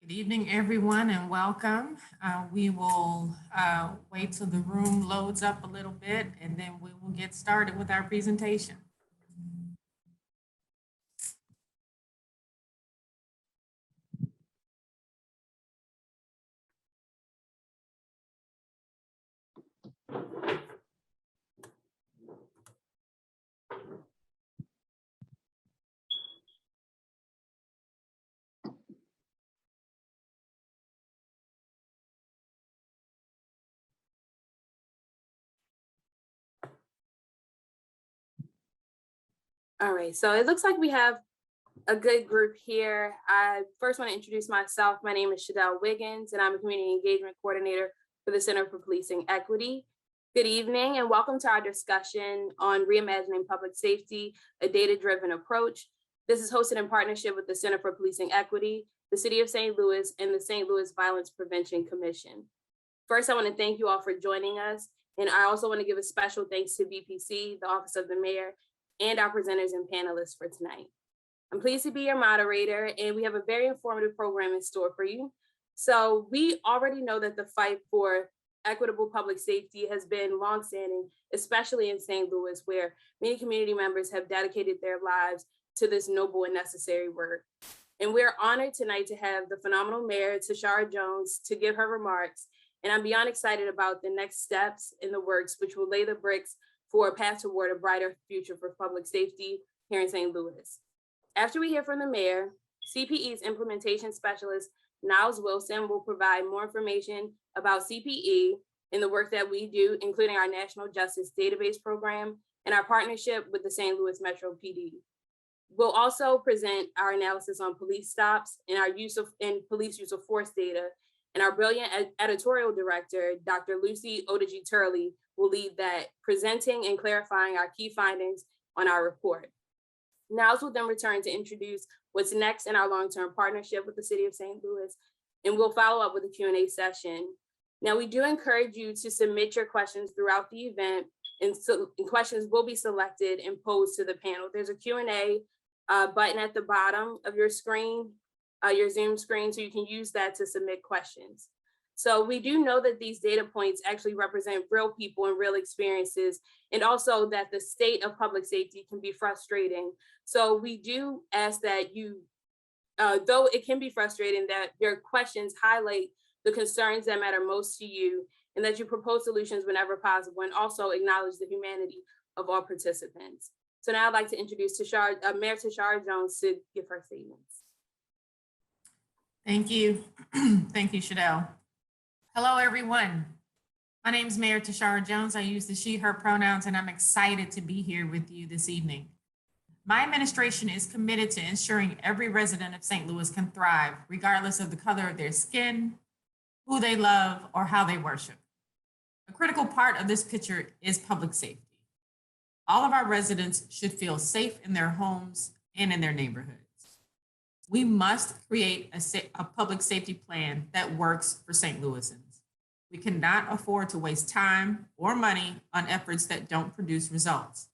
Good evening, everyone, and welcome. We will wait till the room loads up a little bit, and then we will get started with our presentation. All right, so it looks like we have a good group here. I first want to introduce myself. My name is Shadell Wiggins, and I'm a Community Engagement Coordinator for the Center for Policing Equity. Good evening, and welcome to our discussion on reimagining public safety, a data-driven approach. This is hosted in partnership with the Center for Policing Equity, the City of St. Louis, and the St. Louis Violence Prevention Commission. First, I want to thank you all for joining us, and I also want to give a special thanks to VPC, the Office of the Mayor, and our presenters and panelists for tonight. I'm pleased to be your moderator, and we have a very informative program in store for you. So we already know that the fight for equitable public safety has been longstanding, especially in St. Louis, where many community members have dedicated their lives to this noble and necessary work. And we're honored tonight to have the phenomenal Mayor, Tashara Jones, to give her remarks. And I'm beyond excited about the next steps in the works, which will lay the bricks for a path toward a brighter future for public safety here in St. Louis. After we hear from the Mayor, CPE's implementation specialist, Niles Wilson, will provide more information about CPE and the work that we do, including our National Justice Database Program and our partnership with the St. Louis Metropd. We'll also present our analysis on police stops and our police use of force data. And our brilliant editorial director, Dr. Lucy Odeji-Turley, will lead that, presenting and clarifying our key findings on our report. Niles will then return to introduce what's next in our long-term partnership with the City of St. Louis, and we'll follow up with a Q&A session. Now, we do encourage you to submit your questions throughout the event, and questions will be selected and posed to the panel. There's a Q&A button at the bottom of your screen, your Zoom screen, so you can use that to submit questions. So we do know that these data points actually represent real people and real experiences, and also that the state of public safety can be frustrating. So we do ask that you, though it can be frustrating, that your questions highlight the concerns that matter most to you, and that you propose solutions whenever possible, and also acknowledge the humanity of all participants. So now I'd like to introduce Mayor Tashara Jones to give her statements. Thank you. Thank you, Shadell. Hello, everyone. My name is Mayor Tashara Jones. I use the she, her pronouns, and I'm excited to be here with you this evening. My administration is committed to ensuring every resident of St. Louis can thrive, regardless of the color of their skin, who they love, or how they worship. A critical part of this picture is public safety. All of our residents should feel safe in their homes and in their neighborhoods. We must create a public safety plan that works for St. Louisans. We cannot afford to waste time or money on efforts that don't produce results.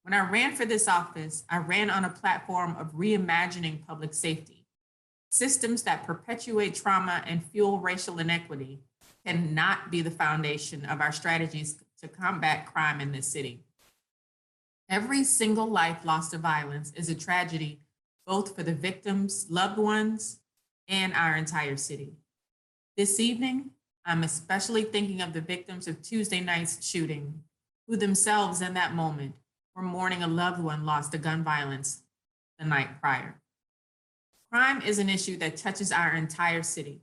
When I ran for this office, I ran on a platform of reimagining public safety. Systems that perpetuate trauma and fuel racial inequity cannot be the foundation of our strategies to combat crime in this city. Every single life lost to violence is a tragedy, both for the victims, loved ones, and our entire city. This evening, I'm especially thinking of the victims of Tuesday night's shooting, who themselves in that moment were mourning a loved one lost to gun violence the night prior. Crime is an issue that touches our entire city.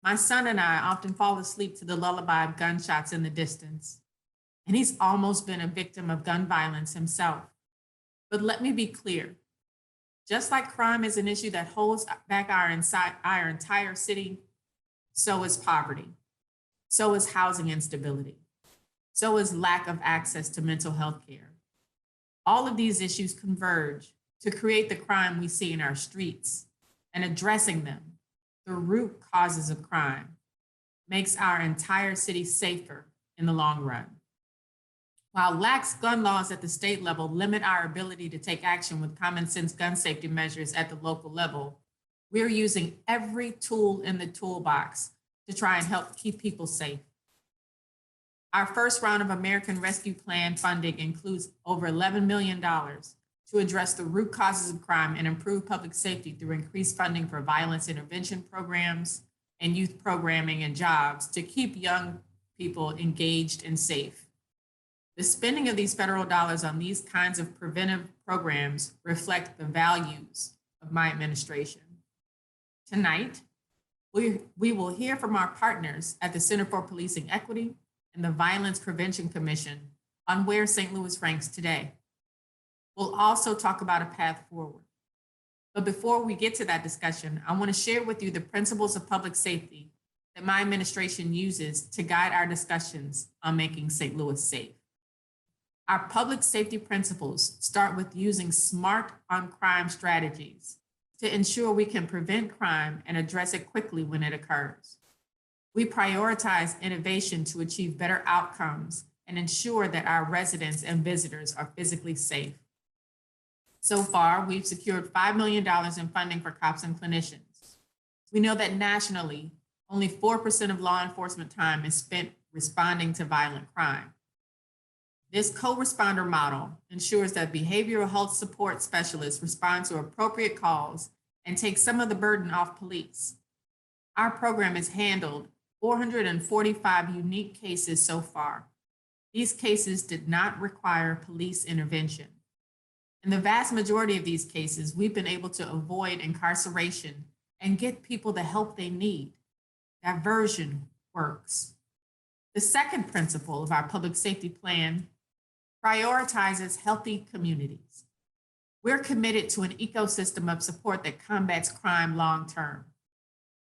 My son and I often fall asleep to the lullaby of gunshots in the distance, and he's almost been a victim of gun violence himself. But let me be clear. Just like crime is an issue that holds back our entire city, so is poverty, so is housing instability, so is lack of access to mental health care. All of these issues converge to create the crime we see in our streets, and addressing them, the root causes of crime, makes our entire city safer in the long run. While lax gun laws at the state level limit our ability to take action with common sense gun safety measures at the local level, We're using every tool in the toolbox to try and help keep people safe. Our first round of American Rescue Plan funding includes over $11 million to address the root causes of crime and improve public safety through increased funding for violence intervention programs and youth programming and jobs to keep young people engaged and safe. The spending of these federal dollars on these kinds of preventive programs reflect the values of my administration. Tonight, we will hear from our partners at the Center for Policing Equity and the Violence Prevention Commission on where St. Louis ranks today. We'll also talk about a path forward. But before we get to that discussion, I want to share with you the principles of public safety that my administration uses to guide our discussions on making St. Louis safe. Our public safety principles start with using smart on crime strategies to ensure we can prevent crime and address it quickly when it occurs. We prioritize innovation to achieve better outcomes and ensure that our residents and visitors are physically safe. So far, we've secured $5 million in funding for cops and clinicians. We know that nationally, only 4% of law enforcement time is spent responding to violent crime. This co-responder model ensures that behavioral health support specialists respond to appropriate calls and take some of the burden off police. Our program has handled 445 unique cases so far. These cases did not require police intervention. In the vast majority of these cases, we've been able to avoid incarceration and get people the help they need. Diversion works. The second principle of our public safety plan prioritizes healthy communities. We're committed to an ecosystem of support that combats crime long-term.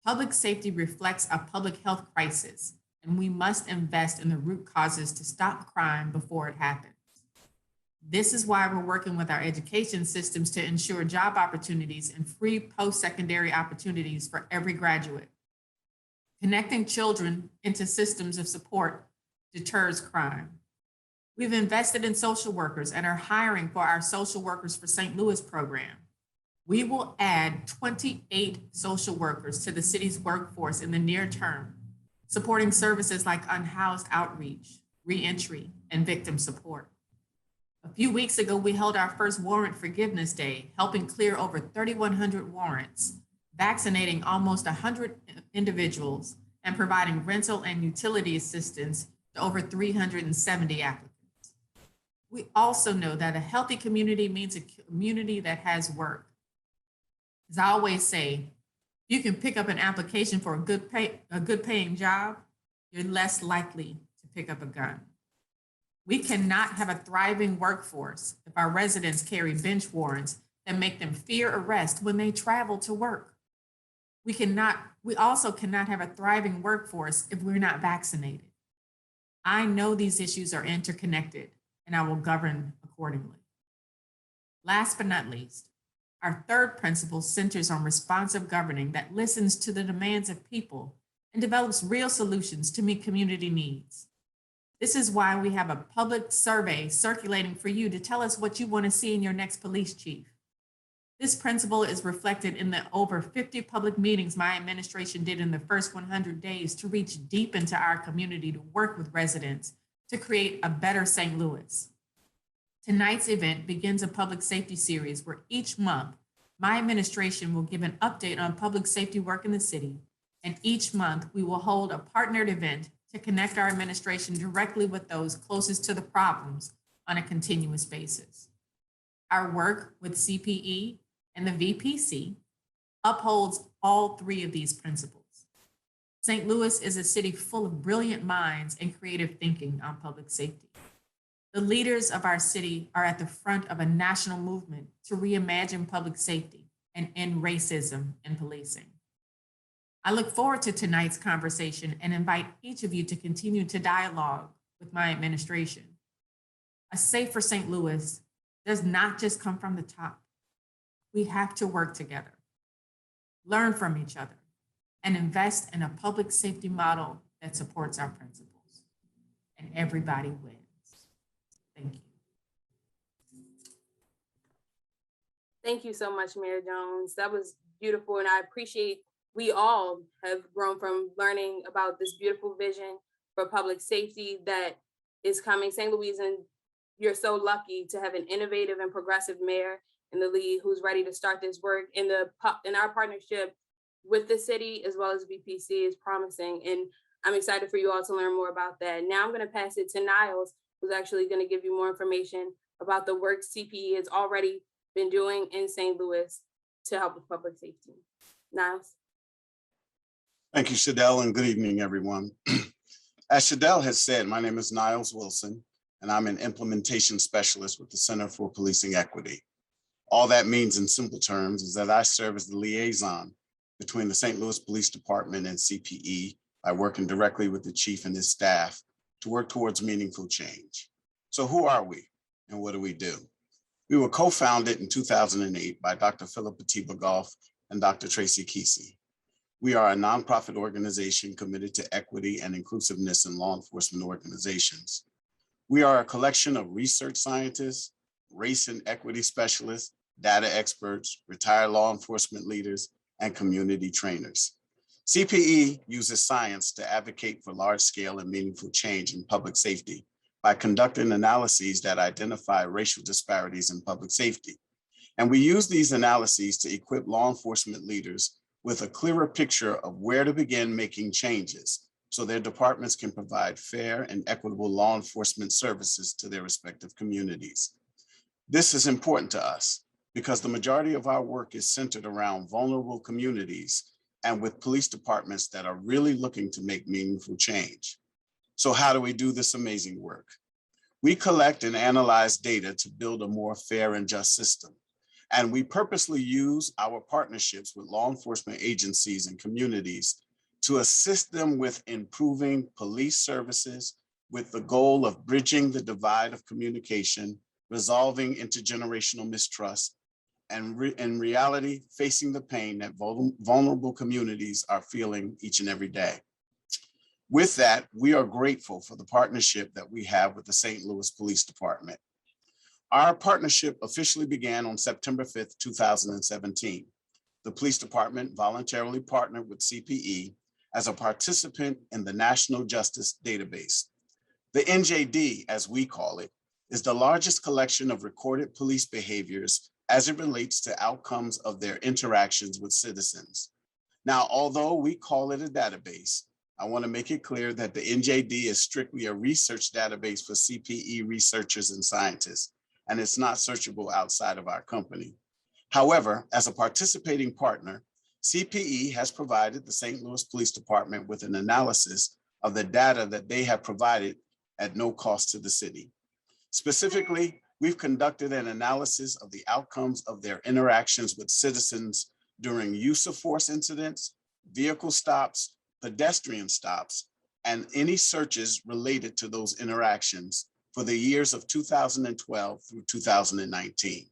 Public safety reflects a public health crisis, and we must invest in the root causes to stop crime before it happens. This is why we're working with our education systems to ensure job opportunities and free post-secondary opportunities for every graduate. Connecting children into systems of support deters crime. We've invested in social workers and are hiring for our Social Workers for St. Louis program. We will add 28 social workers to the city's workforce in the near term, supporting services like unhoused outreach, reentry, and victim support. A few weeks ago, we held our first Warrant Forgiveness Day, helping clear over 3,100 warrants, vaccinating almost 100 individuals, and providing rental and utility assistance to over 370 applicants. We also know that a healthy community means a community that has work. As I always say, you can pick up an application for a good paying job, you're less likely to pick up a gun. We cannot have a thriving workforce if our residents carry bench warrants that make them fear arrest when they travel to work. We also cannot have a thriving workforce if we're not vaccinated. I know these issues are interconnected, and I will govern accordingly. Last but not least, our third principle centers on responsive governing that listens to the demands of people and develops real solutions to meet community needs. This is why we have a public survey circulating for you to tell us what you want to see in your next police chief. This principle is reflected in the over 50 public meetings my administration did in the first 100 days to reach deep into our community to work with residents to create a better St. Louis. Tonight's event begins a public safety series where each month my administration will give an update on public safety work in the city, and each month we will hold a partnered event to connect our administration directly with those closest to the problems on a continuous basis. Our work with CPE and the VPC upholds all three of these principles. St. Louis is a city full of brilliant minds and creative thinking on public safety. The leaders of our city are at the front of a national movement to reimagine public safety and end racism in policing. I look forward to tonight's conversation and invite each of you to continue to dialogue with my administration. A safer St. Louis does not just come from the top. We have to work together, learn from each other, and invest in a public safety model that supports our principles. And everybody wins. Thank you. Thank you so much, Mayor Jones. That was beautiful, and I appreciate we all have grown from learning about this beautiful vision for public safety that is coming. St. Louis, and you're so lucky to have an innovative and progressive mayor in the lead who's ready to start this work. In our partnership with the city as well as VPC is promising, and I'm excited for you all to learn more about that. Now I'm going to pass it to Niles, who's actually going to give you more information about the work CPE has already been doing in St. Louis to help with public safety. Niles. Thank you, Shadell, and good evening, everyone. As Shadell has said, my name is Niles Wilson, and I'm an implementation specialist with the Center for Policing Equity. All that means in simple terms is that I serve as the liaison between the St. Louis Police Department and CPE by working directly with the chief and his staff to work towards meaningful change. So who are we and what do we do? We were co-founded in 2008 by Dr. Philip Atiba-Goff and Dr. Tracy Kesey. We are a nonprofit organization committed to equity and inclusiveness in law enforcement organizations. We are a collection of research scientists, race and equity specialists, data experts, retired law enforcement leaders, and community trainers. CPE uses science to advocate for large-scale and meaningful change in public safety by conducting analyses that identify racial disparities in public safety. And we use these analyses to equip law enforcement leaders with a clearer picture of where to begin making changes so their departments can provide fair and equitable law enforcement services to their respective communities. This is important to us because the majority of our work is centered around vulnerable communities and with police departments that are really looking to make meaningful change. So how do we do this amazing work? We collect and analyze data to build a more fair and just system. And we purposely use our partnerships with law enforcement agencies and communities to assist them with improving police services with the goal of bridging the divide of communication, resolving intergenerational mistrust, and in reality, facing the pain that vulnerable communities are feeling each and every day. With that, we are grateful for the partnership that we have with the St. Louis Police Department. Our partnership officially began on September 5th, 2017. The police department voluntarily partnered with CPE as a participant in the National Justice Database. The NJD, as we call it, is the largest collection of recorded police behaviors as it relates to outcomes of their interactions with citizens. Now, although we call it a database, I want to make it clear that the NJD is strictly a research database for CPE researchers and scientists, and it's not searchable outside of our company. However, as a participating partner, CPE has provided the St. Louis Police Department with an analysis of the data that they have provided at no cost to the city. Specifically, we've conducted an analysis of the outcomes of their interactions with citizens during use of force incidents, vehicle stops, pedestrian stops, and any searches related to those interactions for the years of 2012 through 2019.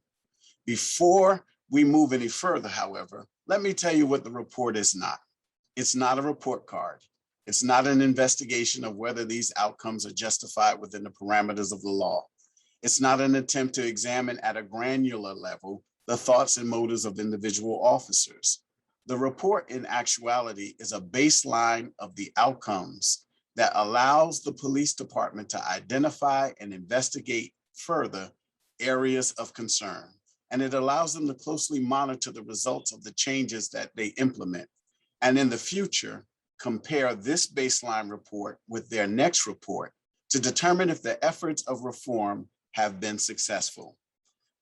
Before we move any further, however, let me tell you what the report is not. It's not a report card. It's not an investigation of whether these outcomes are justified within the parameters of the law. It's not an attempt to examine at a granular level the thoughts and motives of individual officers. The report in actuality is a baseline of the outcomes that allows the police department to identify and investigate further areas of concern. And it allows them to closely monitor the results of the changes that they implement. And in the future, compare this baseline report with their next report to determine if the efforts of reform have been successful.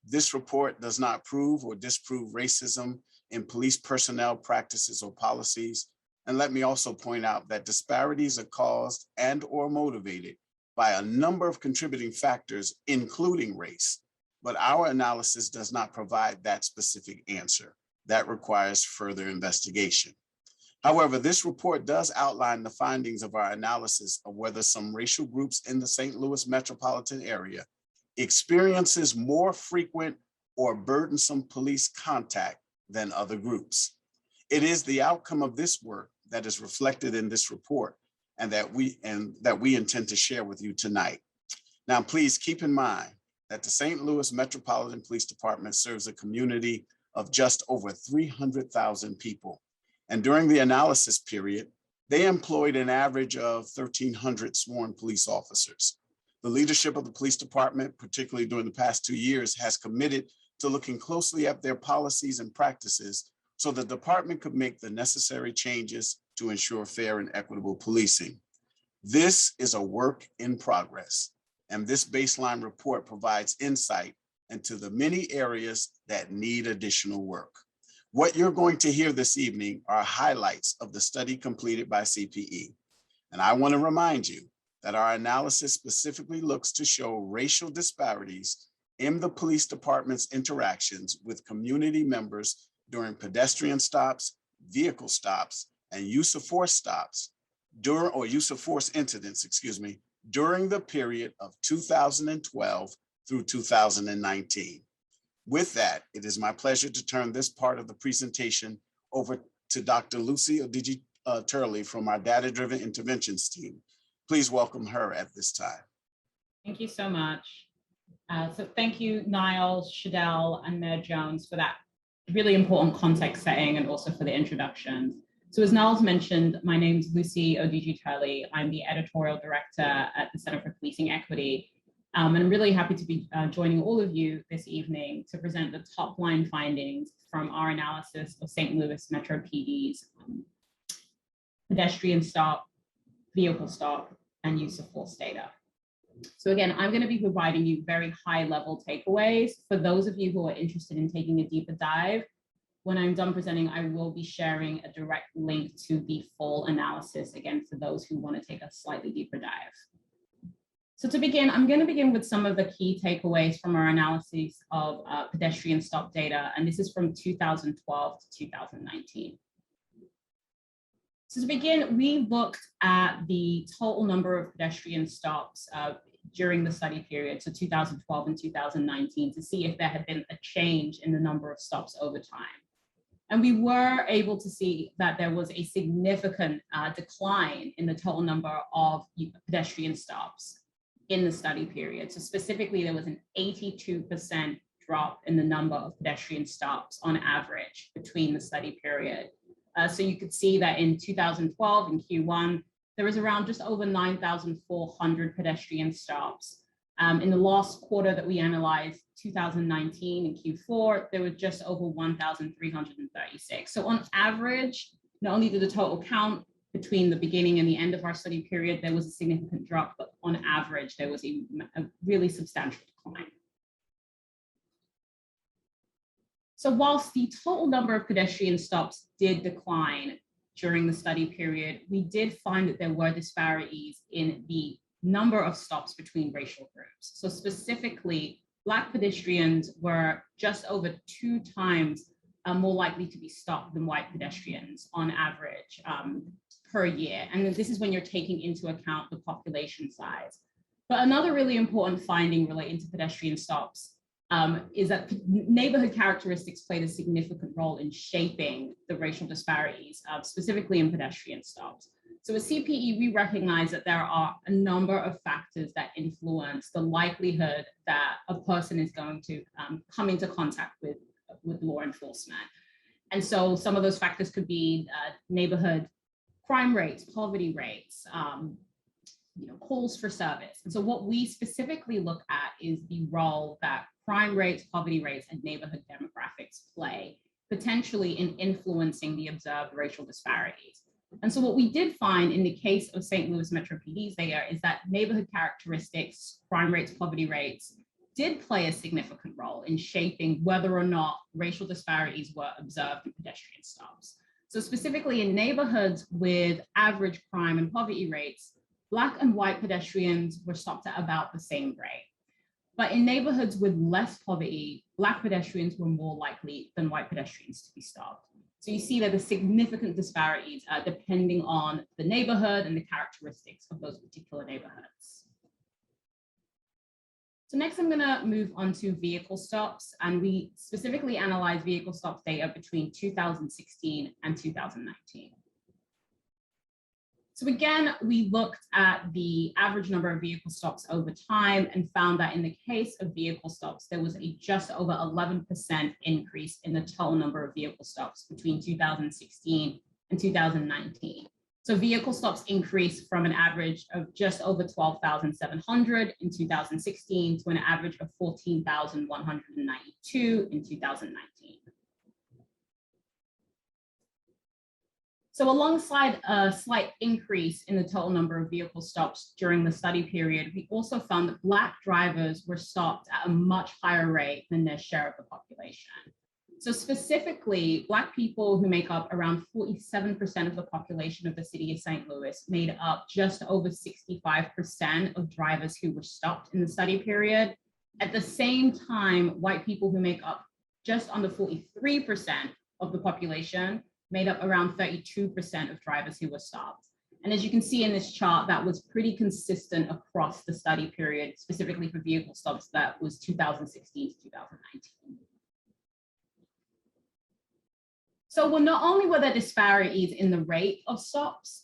This report does not prove or disprove racism in police personnel practices or policies. And let me also point out that disparities are caused and or motivated by a number of contributing factors, including race. But our analysis does not provide that specific answer. That requires further investigation. However, this report does outline the findings of our analysis of whether some racial groups in the St. Louis metropolitan area experiences more frequent or burdensome police contact than other groups. It is the outcome of this work that is reflected in this report and that we intend to share with you tonight. Now, please keep in mind that the St. Louis Metropolitan Police Department serves a community of just over 300,000 people. And during the analysis period, they employed an average of 1,300 sworn police officers. The leadership of the police department, particularly during the past 2 years, has committed to looking closely at their policies and practices so the department could make the necessary changes to ensure fair and equitable policing. This is a work in progress, and this baseline report provides insight into the many areas that need additional work. What you're going to hear this evening are highlights of the study completed by CPE. And I want to remind you that our analysis specifically looks to show racial disparities in the police department's interactions with community members during pedestrian stops, vehicle stops, and use of force stops, use of force incidents, during the period of 2012 through 2019. With that, it is my pleasure to turn this part of the presentation over to Dr. Lucy Turley from our Data-Driven Interventions team. Please welcome her at this time. Thank you so much. So thank you, Niles, Shadell, and Mayor Jones for that really important context setting and also for the introduction. So as Niles mentioned, my name is Lucy Turley. I'm the editorial director at the Center for Policing Equity. And I'm really happy to be joining all of you this evening to present the top line findings from our analysis of St. Louis Metropd's pedestrian stop, vehicle stop, and use of force data. So again, I'm going to be providing you very high level takeaways. For those of you who are interested in taking a deeper dive, when I'm done presenting, I will be sharing a direct link to the full analysis, again, for those who want to take a slightly deeper dive. So to begin, I'm going to begin with some of the key takeaways from our analysis of pedestrian stop data, and this is from 2012 to 2019. So to begin, we looked at the total number of pedestrian stops during the study period, so 2012 and 2019, to see if there had been a change in the number of stops over time. And we were able to see that there was a significant decline in the total number of pedestrian stops in the study period. So specifically, there was an 82% drop in the number of pedestrian stops on average between the study period. So you could see that in 2012, in Q1, there was around just over 9,400 pedestrian stops. In the last quarter that we analyzed, 2019 in Q4, there were just over 1,336. So on average, not only did the total count between the beginning and the end of our study period, there was a significant drop, but on average, there was a really substantial decline. So whilst the total number of pedestrian stops did decline during the study period, we did find that there were disparities in the number of stops between racial groups. So specifically, Black pedestrians were just over 2 times more likely to be stopped than white pedestrians on average per year. And this is when you're taking into account the population size. But another really important finding relating to pedestrian stops is that neighborhood characteristics played a significant role in shaping the racial disparities, specifically in pedestrian stops. So at CPE, we recognize that there are a number of factors that influence the likelihood that a person is going to come into contact with law enforcement. And so some of those factors could be neighborhood crime rates, poverty rates, calls for service. And so what we specifically look at is the role that crime rates, poverty rates, and neighborhood demographics play, potentially in influencing the observed racial disparities. And so what we did find in the case of St. Louis Metropd's data is that neighborhood characteristics, crime rates, poverty rates, did play a significant role in shaping whether or not racial disparities were observed in pedestrian stops. So specifically in neighborhoods with average crime and poverty rates, Black and white pedestrians were stopped at about the same rate. But in neighborhoods with less poverty, Black pedestrians were more likely than white pedestrians to be stopped. So you see that the significant disparities depending on the neighborhood and the characteristics of those particular neighborhoods. So next I'm gonna move on to vehicle stops, and we specifically analyze vehicle stops data between 2016 and 2019. So So again, we looked at the average number of vehicle stops over time and found that in the case of vehicle stops, there was a just over 11% increase in the total number of vehicle stops between 2016 and 2019. So vehicle stops increased from an average of just over 12,700 in 2016 to an average of 14,192 in 2019. So alongside a slight increase in the total number of vehicle stops during the study period, we also found that Black drivers were stopped at a much higher rate than their share of the population. So specifically, Black people, who make up around 47% of the population of the city of St. Louis, made up just over 65% of drivers who were stopped in the study period. At the same time, white people, who make up just under 43% of the population, made up around 32% of drivers who were stopped. And as you can see in this chart, that was pretty consistent across the study period, specifically for vehicle stops, that was 2016 to 2019. So not only were there disparities in the rate of stops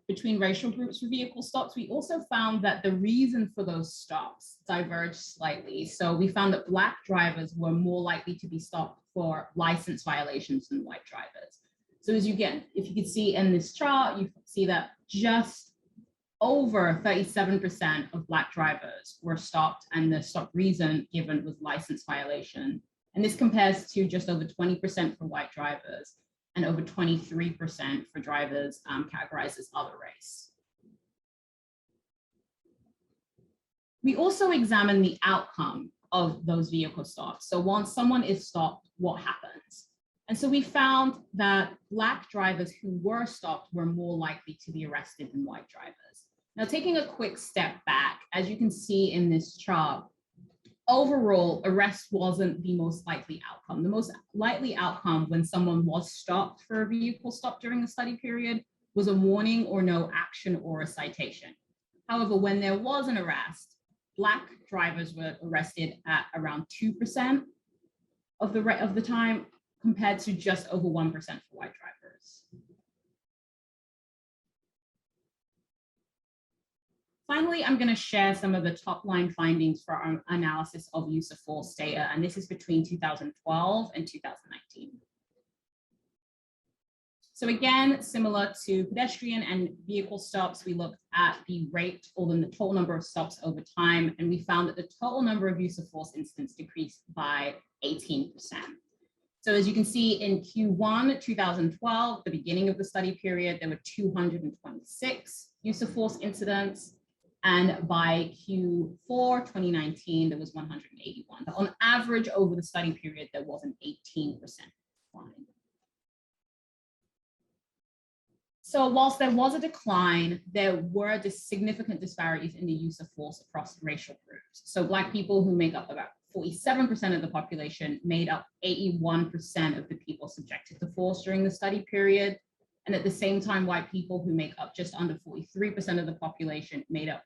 between racial groups for vehicle stops, we also found that the reason for those stops diverged slightly. So we found that Black drivers were more likely to be stopped for license violations than white drivers. So if you can see in this chart, you see that just over 37% of Black drivers were stopped, and the stop reason given was license violation. And this compares to just over 20% for white drivers and over 23% for drivers categorized as other race. We also examined the outcome of those vehicle stops. So once someone is stopped, what happens? And so we found that Black drivers who were stopped were more likely to be arrested than white drivers. Now, taking a quick step back, as you can see in this chart, overall, arrest wasn't the most likely outcome. The most likely outcome when someone was stopped for a vehicle stop during the study period was a warning or no action or a citation. However, when there was an arrest, Black drivers were arrested at around 2% of the time, compared to just over 1% for white drivers. Finally, I'm going to share some of the top line findings for our analysis of use of force data, and this is between 2012 and 2019. So again, similar to pedestrian and vehicle stops, we looked at the rate or the total number of stops over time, and we found that the total number of use of force incidents decreased by 18%. So as you can see in Q1 2012, the beginning of the study period, there were 226 use of force incidents. And by Q4 2019, there was 181. But on average, over the study period, there was an 18% decline. So whilst there was a decline, there were significant disparities in the use of force across racial groups. So Black people, who make up about 47% of the population, made up 81% of the people subjected to force during the study period. And at the same time, white people, who make up just under 43% of the population, made up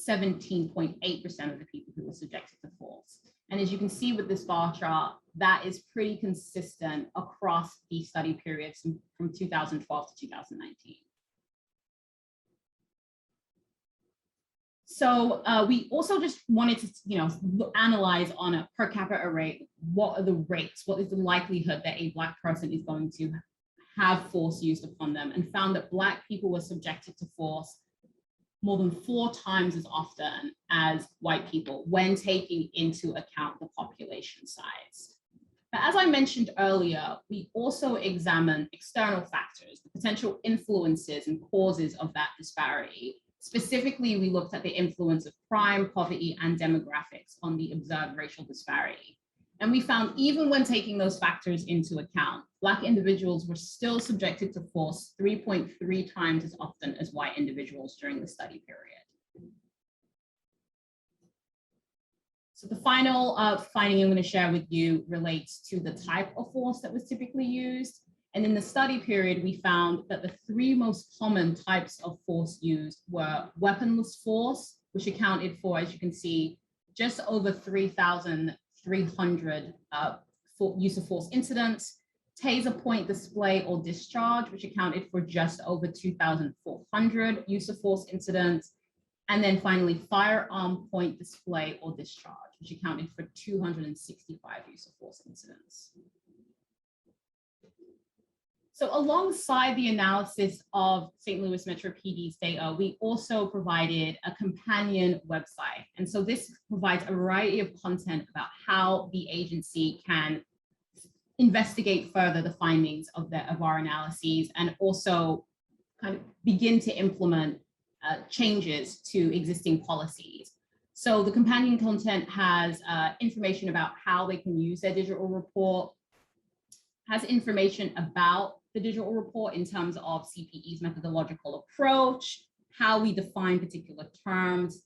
17.8% of the people who were subjected to force. And as you can see with this bar chart, that is pretty consistent across the study periods from 2012 to 2019. So we also just wanted to, analyze on a per capita rate, what are the rates? What is the likelihood that a Black person is going to have force used upon them? And found that Black people were subjected to force more than 4 times as often as white people when taking into account the population size. But as I mentioned earlier, we also examined external factors, the potential influences and causes of that disparity. Specifically, we looked at the influence of crime, poverty, and demographics on the observed racial disparity. And we found even when taking those factors into account, Black individuals were still subjected to force 3.3 times as often as white individuals during the study period. So the final finding I'm going to share with you relates to the type of force that was typically used. And in the study period, we found that the 3 most common types of force used were weaponless force, which accounted for, as you can see, just over 3,300 use of force incidents. taser point display or discharge, which accounted for just over 2,400 use of force incidents. And then finally, firearm point display or discharge, which accounted for 265 use of force incidents. So alongside the analysis of St. Louis Metropd's data, we also provided a companion website. And so this provides a variety of content about how the agency can investigate further the findings of our analyses and also kind of begin to implement changes to existing policies. So the companion content has information about how they can use their digital report, has information about the digital report in terms of CPE's methodological approach, how we define particular terms.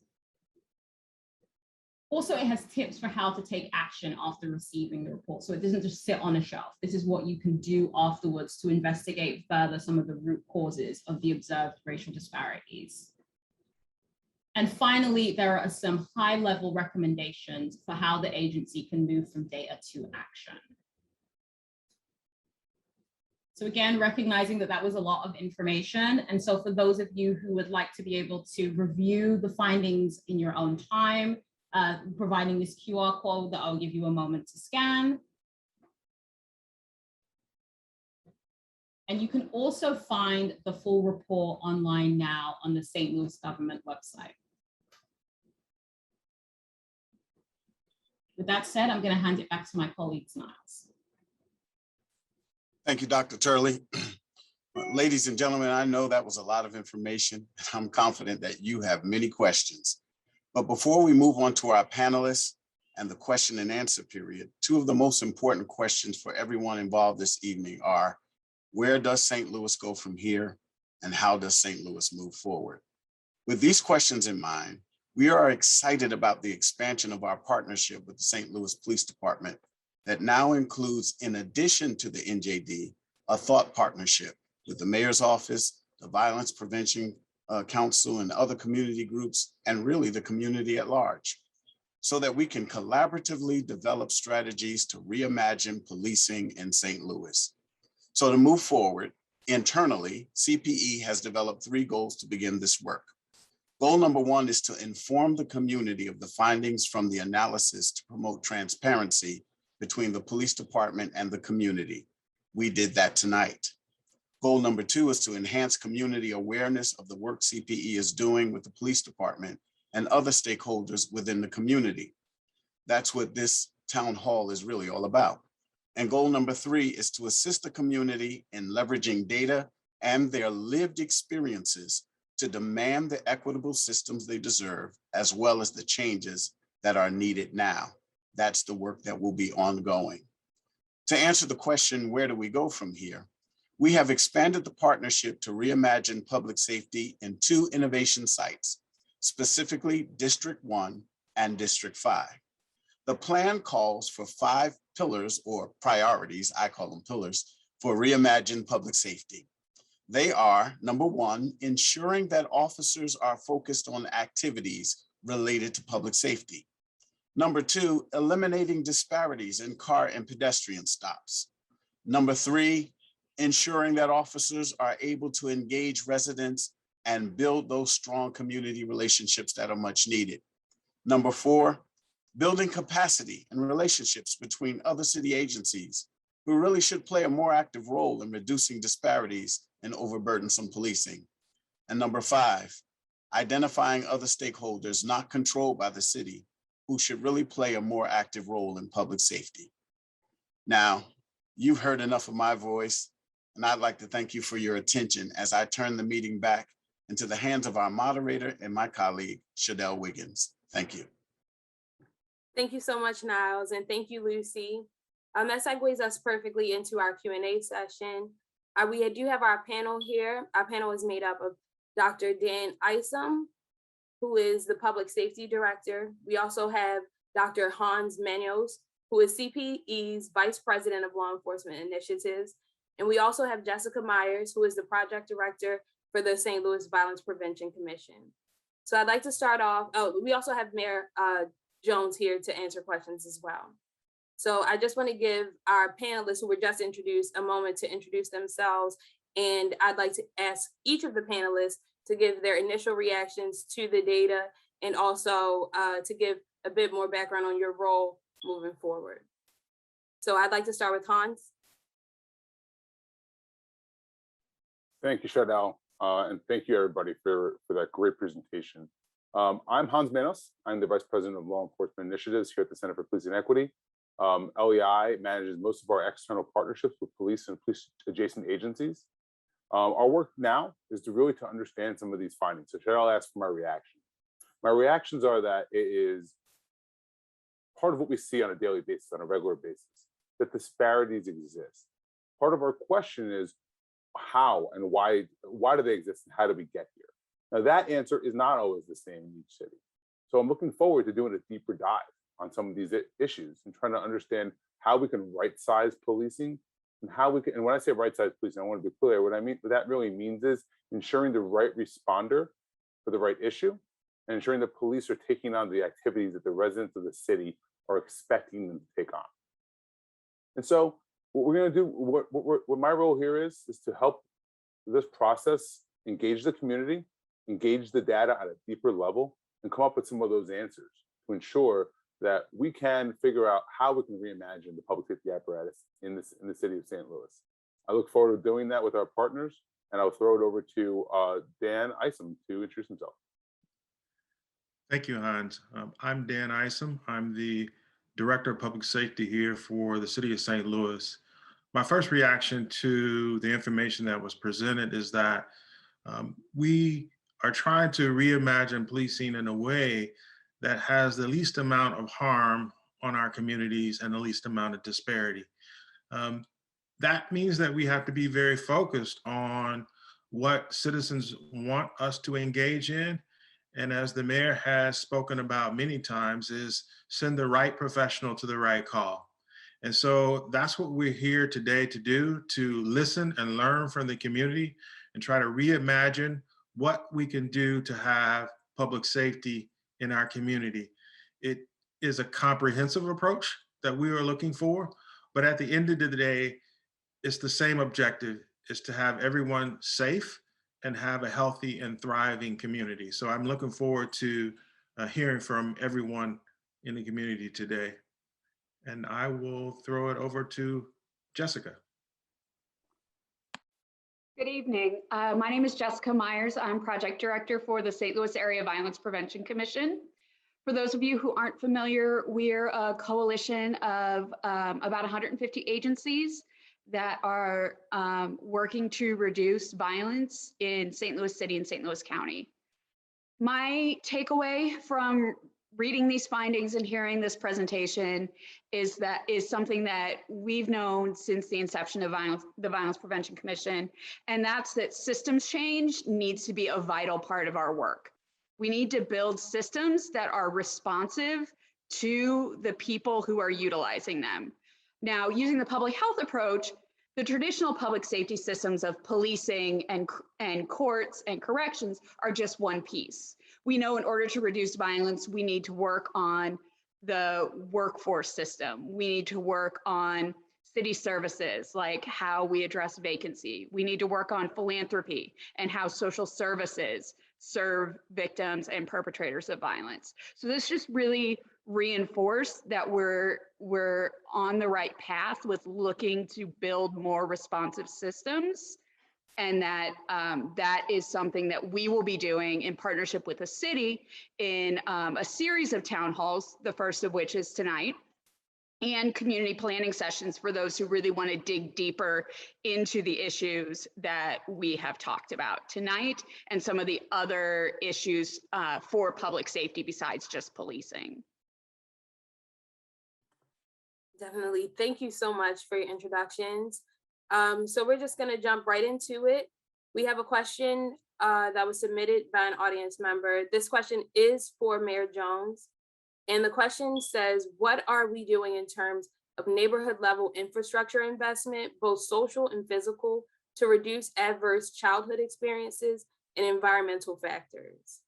Also, it has tips for how to take action after receiving the report. So it doesn't just sit on a shelf. This is what you can do afterwards to investigate further some of the root causes of the observed racial disparities. And finally, there are some high-level recommendations for how the agency can move from data to action. So again, recognizing that that was a lot of information. And so for those of you who would like to be able to review the findings in your own time, providing this QR code that I'll give you a moment to scan. And you can also find the full report online now on the St. Louis government website. With that said, I'm going to hand it back to my colleagues, Niles. Thank you, Dr. Turley. Ladies and gentlemen, I know that was a lot of information, and I'm confident that you have many questions. But before we move on to our panelists and the question and answer period, two of the most important questions for everyone involved this evening are, where does St. Louis go from here, and how does St. Louis move forward? With these questions in mind, we are excited about the expansion of our partnership with the St. Louis Police Department that now includes, in addition to the NJD, a thought partnership with the Mayor's Office, the Violence Prevention Council, and other community groups, and really the community at large, so that we can collaboratively develop strategies to reimagine policing in St. Louis. So to move forward, internally, CPE has developed 3 goals to begin this work. Goal number 1 is to inform the community of the findings from the analysis to promote transparency between the police department and the community. We did that tonight. Goal number 2 is to enhance community awareness of the work CPE is doing with the police department and other stakeholders within the community. That's what this town hall is really all about. And goal number 3 is to assist the community in leveraging data and their lived experiences to demand the equitable systems they deserve, as well as the changes that are needed now. That's the work that will be ongoing. To answer the question, where do we go from here? We have expanded the partnership to reimagine public safety in 2 innovation sites, specifically District 1 and District 5. The plan calls for 5 pillars or priorities, I call them pillars, for reimagined public safety. They are, number 1, ensuring that officers are focused on activities related to public safety. Number 2, eliminating disparities in car and pedestrian stops. Number 3, ensuring that officers are able to engage residents and build those strong community relationships that are much needed. Number 4, building capacity and relationships between other city agencies who really should play a more active role in reducing disparities and overburdensome policing. And number 5, identifying other stakeholders not controlled by the city who should really play a more active role in public safety. Now, you've heard enough of my voice, and I'd like to thank you for your attention as I turn the meeting back into the hands of our moderator and my colleague, Shadell Wiggins. Thank you. Thank you so much, Niles, and thank you, Lucy. That segues us perfectly into our Q&A session. We do have our panel here. Our panel is made up of Dr. Dan Isom, who is the Public Safety Director. We also have Dr. Hans Manos, who is CPE's Vice President of Law Enforcement Initiatives. And we also have Jessica Myers, who is the Project Director for the St. Louis Violence Prevention Commission. So I'd like to start off, we also have Mayor Jones here to answer questions as well. So I just want to give our panelists who were just introduced a moment to introduce themselves. And I'd like to ask each of the panelists to give their initial reactions to the data and also to give a bit more background on your role moving forward. So I'd like to start with Hans. Thank you, Shardell, and thank you everybody for that great presentation. I'm Hans Manos. I'm the Vice President of Law Enforcement Initiatives here at the Center for Policing Equity. LEI manages most of our external partnerships with police and police adjacent agencies. Our work now is to understand some of these findings. So Shardell asked for my reaction. My reactions are that it is part of what we see on a daily basis, on a regular basis, that disparities exist. Part of our question is how and why do they exist and how do we get here? Now that answer is not always the same in each city. So I'm looking forward to doing a deeper dive on some of these issues and trying to understand how we can right-size policing and how we can, and when I say right-size policing, I want to be clear, what that really means is ensuring the right responder for the right issue and ensuring that police are taking on the activities that the residents of the city are expecting them to take on. And so what we're going to do, what my role here is to help this process engage the community, engage the data at a deeper level, and come up with some of those answers to ensure that we can figure out how we can reimagine the public safety apparatus in the city of St. Louis. I look forward to doing that with our partners, and I'll throw it over to Dan Isom to introduce himself. Thank you, Hans. I'm Dan Isom. I'm the Director of Public Safety here for the City of St. Louis. My first reaction to the information that was presented is that we are trying to reimagine policing in a way that has the least amount of harm on our communities and the least amount of disparity. That means that we have to be very focused on what citizens want us to engage in. And as the mayor has spoken about many times, is send the right professional to the right call. And so that's what we're here today to do, to listen and learn from the community and try to reimagine what we can do to have public safety in our community. It is a comprehensive approach that we are looking for, but at the end of the day, it's the same objective, is to have everyone safe and have a healthy and thriving community. So I'm looking forward to hearing from everyone in the community today. And I will throw it over to Jessica. Good evening. My name is Jessica Myers. I'm Project Director for the St. Louis Area Violence Prevention Commission. For those of you who aren't familiar, we're a coalition of about 150 agencies that are working to reduce violence in St. Louis City and St. Louis County. My takeaway from reading these findings and hearing this presentation is something that we've known since the inception of the Violence Prevention Commission, and that's that systems change needs to be a vital part of our work. We need to build systems that are responsive to the people who are utilizing them. Now, using the public health approach, the traditional public safety systems of policing and courts and corrections are just one piece. We know in order to reduce violence, we need to work on the workforce system. We need to work on city services, like how we address vacancy. We need to work on philanthropy and how social services serve victims and perpetrators of violence. So this just really reinforced that we're on the right path with looking to build more responsive systems, and that that is something that we will be doing in partnership with the city in a series of town halls, the first of which is tonight, and community planning sessions for those who really want to dig deeper into the issues that we have talked about tonight and some of the other issues for public safety besides just policing. Definitely. Thank you so much for your introductions. So we're just going to jump right into it. We have a question that was submitted by an audience member. This question is for Mayor Jones. And the question says, what are we doing in terms of neighborhood level infrastructure investment, both social and physical, to reduce adverse childhood experiences and environmental factors?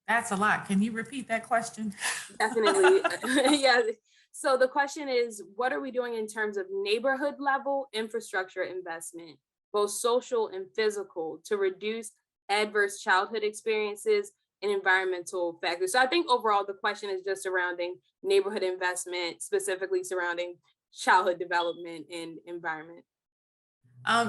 That's a lot. Can you repeat that question? Definitely. Yeah. So the question is, what are we doing in terms of neighborhood level infrastructure investment, both social and physical, to reduce adverse childhood experiences and environmental factors? So I think overall the question is just surrounding neighborhood investment, specifically surrounding childhood development and environment.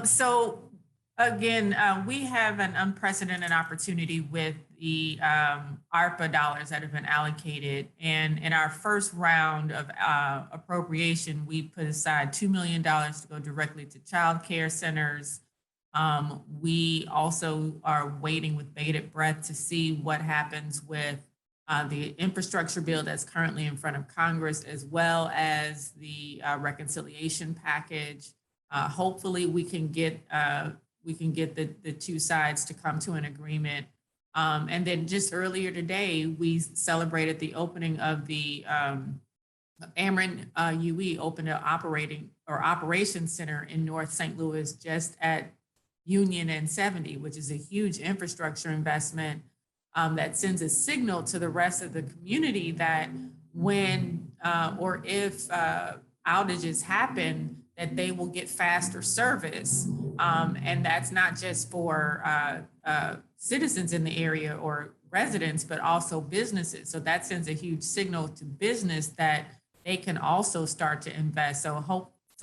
So again, we have an unprecedented opportunity with the ARPA dollars that have been allocated. And in our first round of appropriation, we put aside $2 million to go directly to child care centers. We also are waiting with bated breath to see what happens with the infrastructure bill that's currently in front of Congress, as well as the reconciliation package. Hopefully we can get the two sides to come to an agreement. And then just earlier today, we celebrated the opening of the Ameren UE opened an operations center in North St. Louis, just at Union and 70, which is a huge infrastructure investment that sends a signal to the rest of the community that when or if outages happen, that they will get faster service. And that's not just for citizens in the area or residents, but also businesses. So that sends a huge signal to business that they can also start to invest. So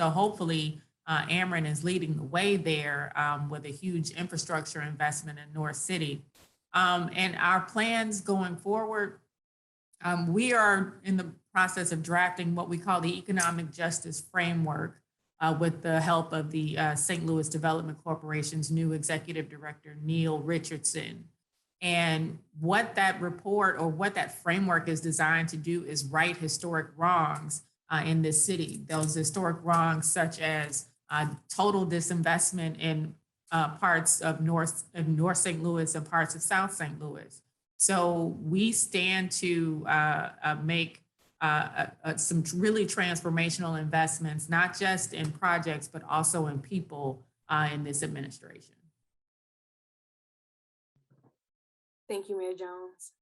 hopefully Ameren is leading the way there with a huge infrastructure investment in North City. And our plans going forward, we are in the process of drafting what we call the economic justice framework with the help of the St. Louis Development Corporation's new executive director, Neil Richardson. And what that report or what that framework is designed to do is right historic wrongs in this city. Those historic wrongs such as total disinvestment in parts of North St. Louis and parts of South St. Louis. So we stand to make some really transformational investments, not just in projects, but also in people in this administration. Thank you, Mayor Jones.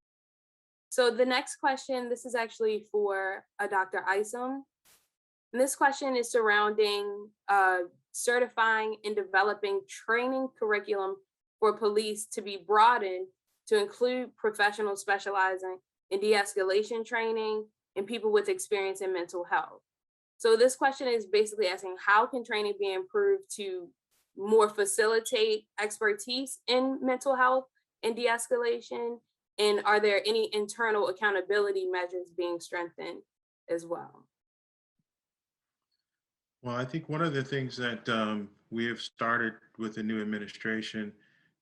So the next question, this is actually for Dr. Isom. And this question is surrounding certifying and developing training curriculum for police to be broadened to include professionals specializing in de-escalation training and people with experience in mental health. So this question is basically asking, how can training be improved to more facilitate expertise in mental health and de-escalation? And are there any internal accountability measures being strengthened as well? Well, I think one of the things that we have started with the new administration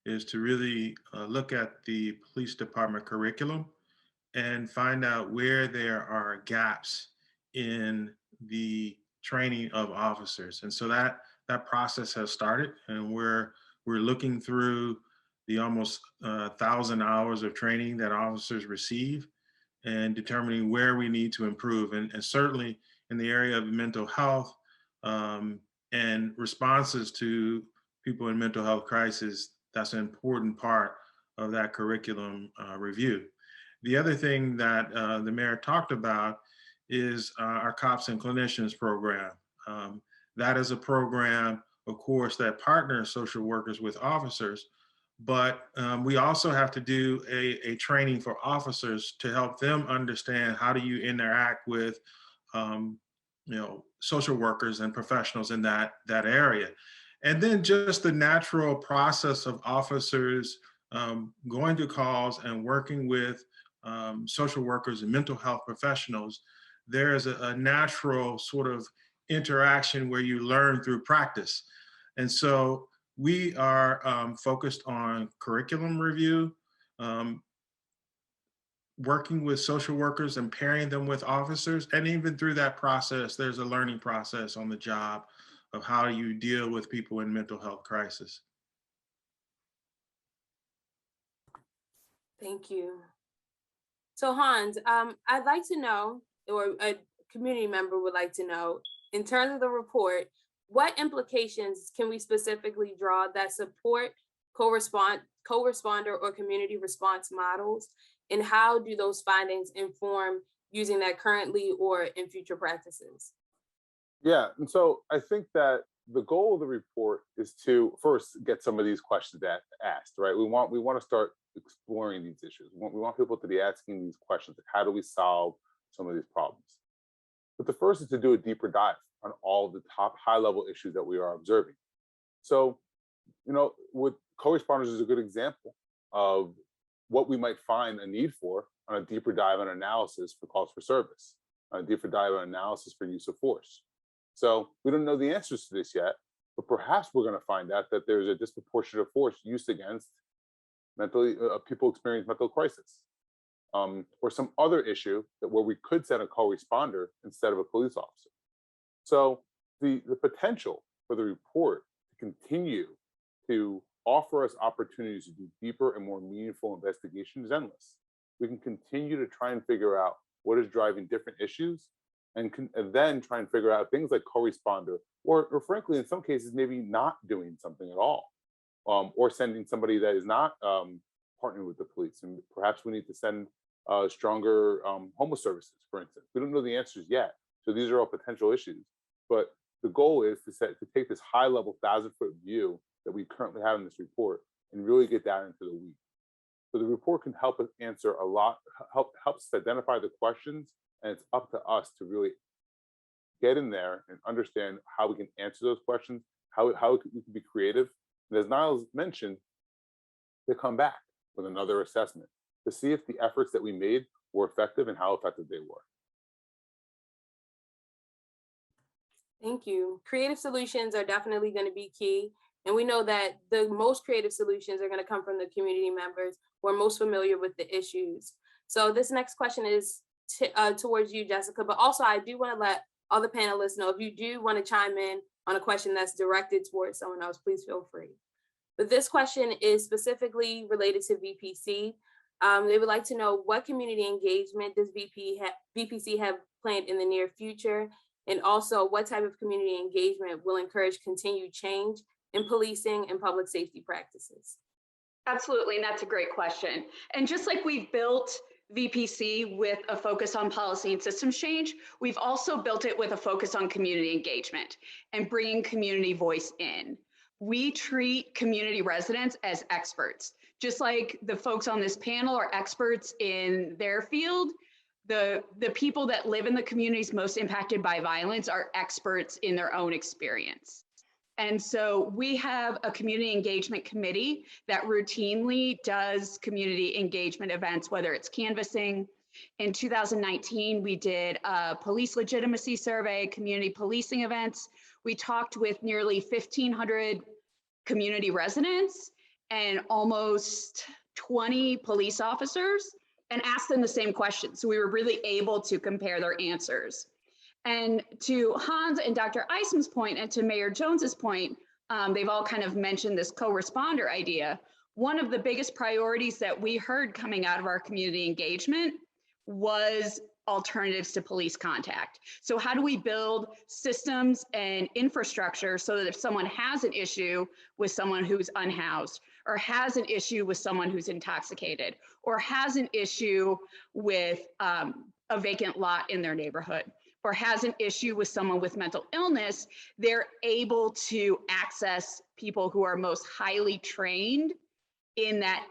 is to really look at the police department curriculum and find out where there are gaps in the training of officers. And so that process has started, and we're looking through the almost 1,000 hours of training that officers receive and determining where we need to improve. And certainly in the area of mental health and responses to people in mental health crisis, that's an important part of that curriculum review. The other thing that the mayor talked about is our Cops and Clinicians program. That is a program, of course, that partners social workers with officers, but we also have to do a training for officers to help them understand how do you interact with social workers and professionals in that area. And then just the natural process of officers going to calls and working with social workers and mental health professionals. There is a natural sort of interaction where you learn through practice. And so we are focused on curriculum review, working with social workers and pairing them with officers. And even through that process, there's a learning process on the job of how you deal with people in mental health crisis. Thank you. So Hans, I'd like to know, or a community member would like to know, in terms of the report, what implications can we specifically draw that support co-responder or community response models And how do those findings inform using that currently or in future practices? Yeah, and so I think that the goal of the report is to first get some of these questions asked, right? We want to start exploring these issues. We want people to be asking these questions, like how do we solve some of these problems? But the first is to do a deeper dive on all of the top high-level issues that we are observing. So, with co-responders is a good example of what we might find a need for on a deeper dive on analysis for calls for service, on a deeper dive on analysis for use of force. So we don't know the answers to this yet, but perhaps we're going to find out that there's a disproportionate force used against people experiencing mental crisis, or some other issue where we could send a co-responder instead of a police officer. So the potential for the report to continue to offer us opportunities to do deeper and more meaningful investigation is endless. We can continue to try and figure out what is driving different issues, and then try and figure out things like co-responder, or frankly, in some cases, maybe not doing something at all, or sending somebody that is not partnering with the police. And perhaps we need to send stronger homeless services, for instance. We don't know the answers yet. So these are all potential issues. But the goal is to take this high-level 1,000-foot view that we currently have in this report and really get down into the weeds. So the report can help us answer a lot, helps to identify the questions, and it's up to us to really get in there and understand how we can answer those questions, how we can be creative. And as Niles mentioned, they come back with another assessment to see if the efforts that we made were effective and how effective they were. Thank you. Creative solutions are definitely going to be key. And we know that the most creative solutions are going to come from the community members who are most familiar with the issues. So this next question is towards you, Jessica, but also I do want to let all the panelists know if you do want to chime in on a question that's directed towards someone else, please feel free. But this question is specifically related to VPC. They would like to know what community engagement does VPC have planned in the near future? And also what type of community engagement will encourage continued change in policing and public safety practices? Absolutely, and that's a great question. And just like we've built VPC with a focus on policy and systems change, we've also built it with a focus on community engagement and bringing community voice in. We treat community residents as experts. Just like the folks on this panel are experts in their field, the people that live in the communities most impacted by violence are experts in their own experience. And so we have a community engagement committee that routinely does community engagement events, whether it's canvassing. In 2019, we did a police legitimacy survey, community policing events. We talked with nearly 1,500 community residents and almost 20 police officers and asked them the same questions. So we were really able to compare their answers. And to Hans and Dr. Isam's point, and to Mayor Jones's point, they've all kind of mentioned this co-responder idea. One of the biggest priorities that we heard coming out of our community engagement was alternatives to police contact. So how do we build systems and infrastructure so that if someone has an issue with someone who's unhoused, or has an issue with someone who's intoxicated, or has an issue with a vacant lot in their neighborhood, or has an issue with someone with mental illness, they're able to access people who are most highly trained in that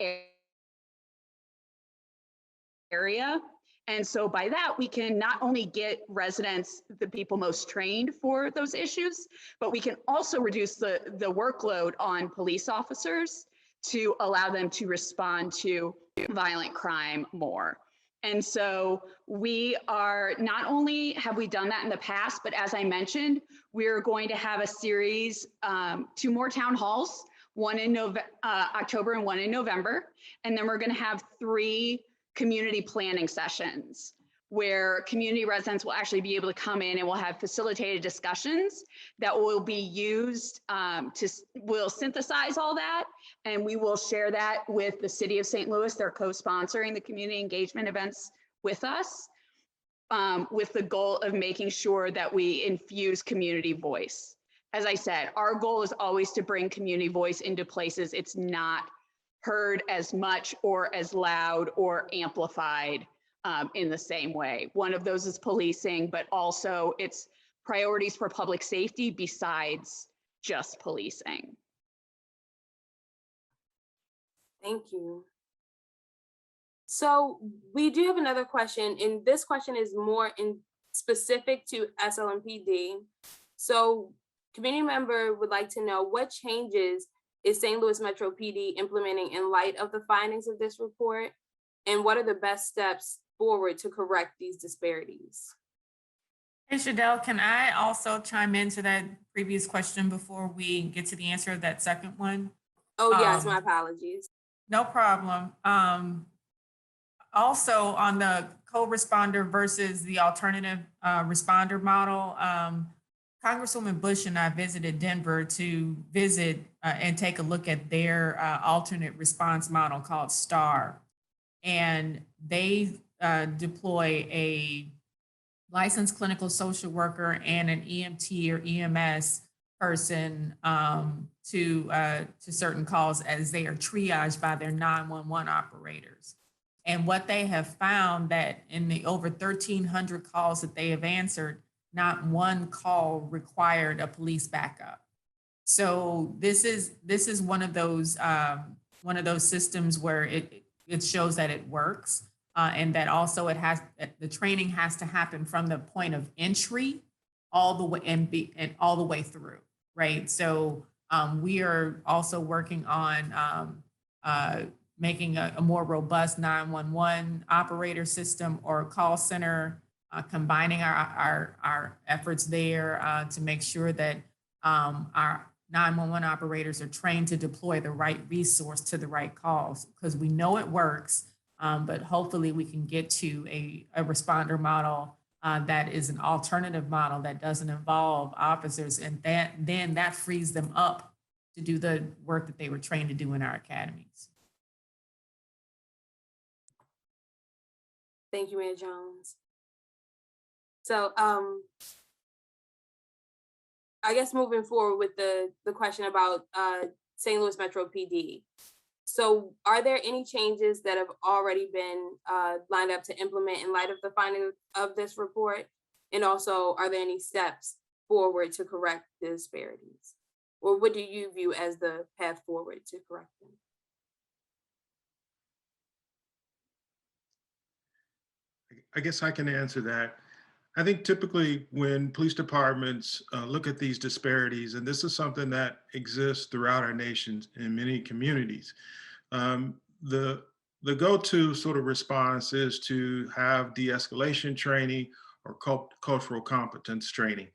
area. And so by that, we can not only get residents, the people most trained for those issues, but we can also reduce the workload on police officers to allow them to respond to violent crime more. And so we are, not only have we done that in the past, but as I mentioned, we're going to have a series, 2 more town halls, one in October and one in November. And then we're going to have 3 community planning sessions where community residents will actually be able to come in and we'll have facilitated discussions that will be used we'll synthesize all that, and we will share that with the City of St. Louis. They're co-sponsoring the community engagement events with us, with the goal of making sure that we infuse community voice. As I said, our goal is always to bring community voice into places it's not heard as much or as loud or amplified in the same way. One of those is policing, but also it's priorities for public safety besides just policing. Thank you. So we do have another question, and this question is more in specific to SLMPD. So community member would like to know what changes is St. Louis Metro PD implementing in light of the findings of this report? And what are the best steps forward to correct these disparities? Hey, Shadell, can I also chime into that previous question before we get to the answer of that second one? Oh, yes, my apologies. No problem. Also on the co-responder versus the alternative responder model, Congresswoman Bush and I visited Denver to visit and take a look at their alternate response model called STAR. And they deploy a licensed clinical social worker and an EMT or EMS person to certain calls as they are triaged by their 911 operators. And what they have found that in the over 1,300 calls that they have answered, not one call required a police backup. So this is one of those systems where it shows that it works, and that also the training has to happen from the point of entry all the way and all the way through, right? So we are also working on making a more robust 911 operator system or call center, combining our efforts there to make sure that our 911 operators are trained to deploy the right resource to the right calls, because we know it works, but hopefully we can get to a responder model that is an alternative model that doesn't involve officers, and then that frees them up to do the work that they were trained to do in our academies. Thank you, Mayor Jones. So I guess moving forward with the question about St. Louis Metro PD. So are there any changes that have already been lined up to implement in light of the finding of this report? And also, are there any steps forward to correct the disparities? Or what do you view as the path forward to correct them? I guess I can answer that. I think typically when police departments look at these disparities, and this is something that exists throughout our nation in many communities, the go-to sort of response is to have de-escalation training or cultural competence training.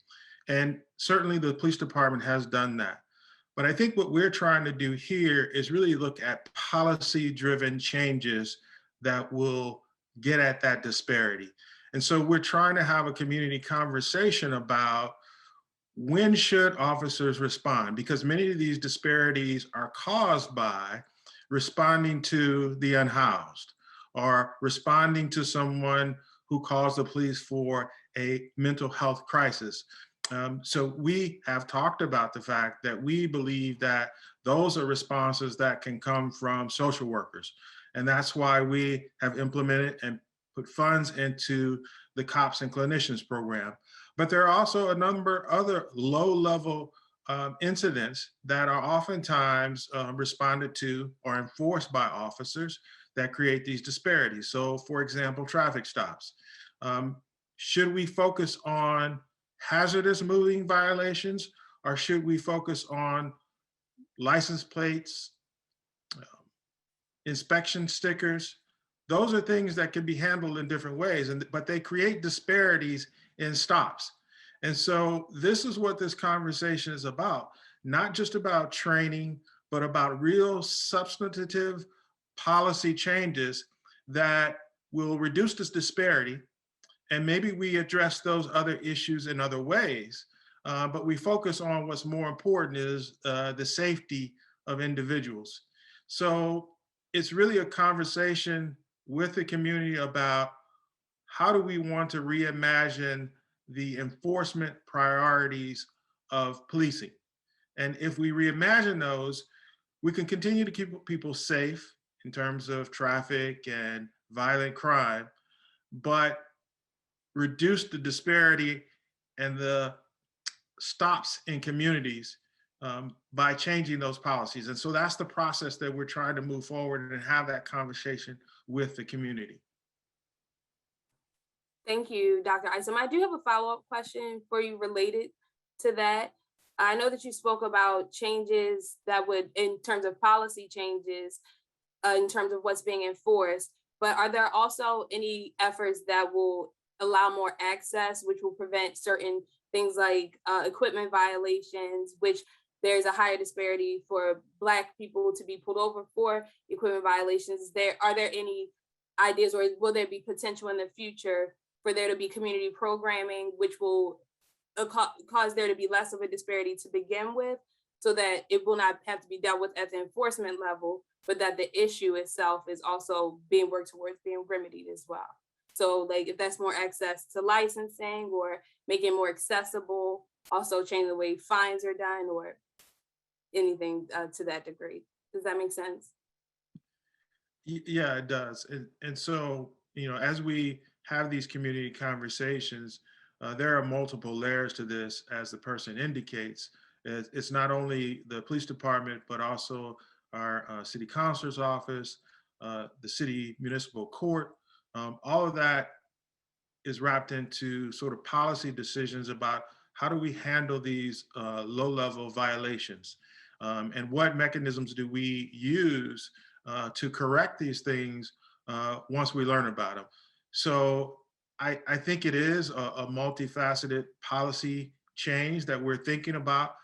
And certainly the police department has done that. But I think what we're trying to do here is really look at policy-driven changes that will get at that disparity. And so we're trying to have a community conversation about when should officers respond, because many of these disparities are caused by responding to the unhoused or responding to someone who calls the police for a mental health crisis. So we have talked about the fact that we believe that those are responses that can come from social workers. And that's why we have implemented and put funds into the Cops and Clinicians program. But there are also a number of other low-level incidents that are oftentimes responded to or enforced by officers that create these disparities. So for example, traffic stops. Should we focus on hazardous moving violations, or should we focus on license plates, inspection stickers? Those are things that can be handled in different ways, but they create disparities in stops. And so this is what this conversation is about, not just about training, but about real substantive policy changes that will reduce this disparity. And maybe we address those other issues in other ways, but we focus on what's more important is the safety of individuals. So it's really a conversation with the community about how do we want to reimagine the enforcement priorities of policing. And if we reimagine those, we can continue to keep people safe in terms of traffic and violent crime, but reduce the disparity and the stops in communities by changing those policies. And so that's the process that we're trying to move forward and have that conversation with the community. Thank you, Dr. Isom. I do have a follow-up question for you related to that. I know that you spoke about changes that would, in terms of policy changes, in terms of what's being enforced, but are there also any efforts that will allow more access, which will prevent certain things like equipment violations, which there's a higher disparity for Black people to be pulled over for equipment violations? Are there any ideas, or will there be potential in the future for there to be community programming, which will cause there to be less of a disparity to begin with, so that it will not have to be dealt with at the enforcement level, but that the issue itself is also being worked towards being remedied as well? So like if that's more access to licensing or making it more accessible, also changing the way fines are done or anything to that degree. Does that make sense? Yeah, it does. And so, as we have these community conversations, there are multiple layers to this, as the person indicates. It's not only the police department, but also our city councilor's office, the city municipal court. All of that is wrapped into sort of policy decisions about how do we handle these low-level violations, and what mechanisms do we use to correct these things once we learn about them. So I think it is a multifaceted policy change that we're thinking about,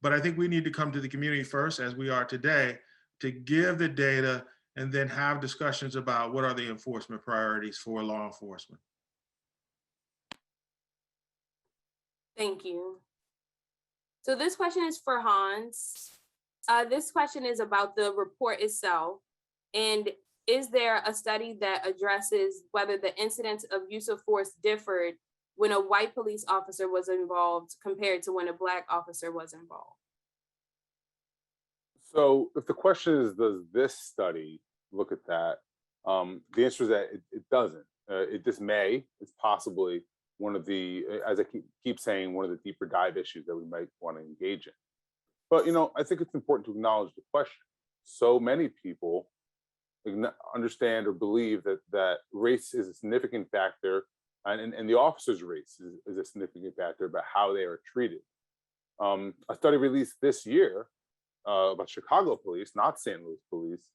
but I think we need to come to the community first, as we are today, to give the data and then have discussions about what are the enforcement priorities for law enforcement. Thank you. So this question is for Hans. This question is about the report itself. And is there a study that addresses whether the incidence of use of force differed when a white police officer was involved compared to when a Black officer was involved? So if the question is, does this study look at that? The answer is that it doesn't. It's possibly one of the, as I keep saying, one of the deeper dive issues that we might want to engage in. But, I think it's important to acknowledge the question. So many people understand or believe that race is a significant factor, and the officer's race is a significant factor about how they are treated. A study released this year about Chicago police, not St. Louis police,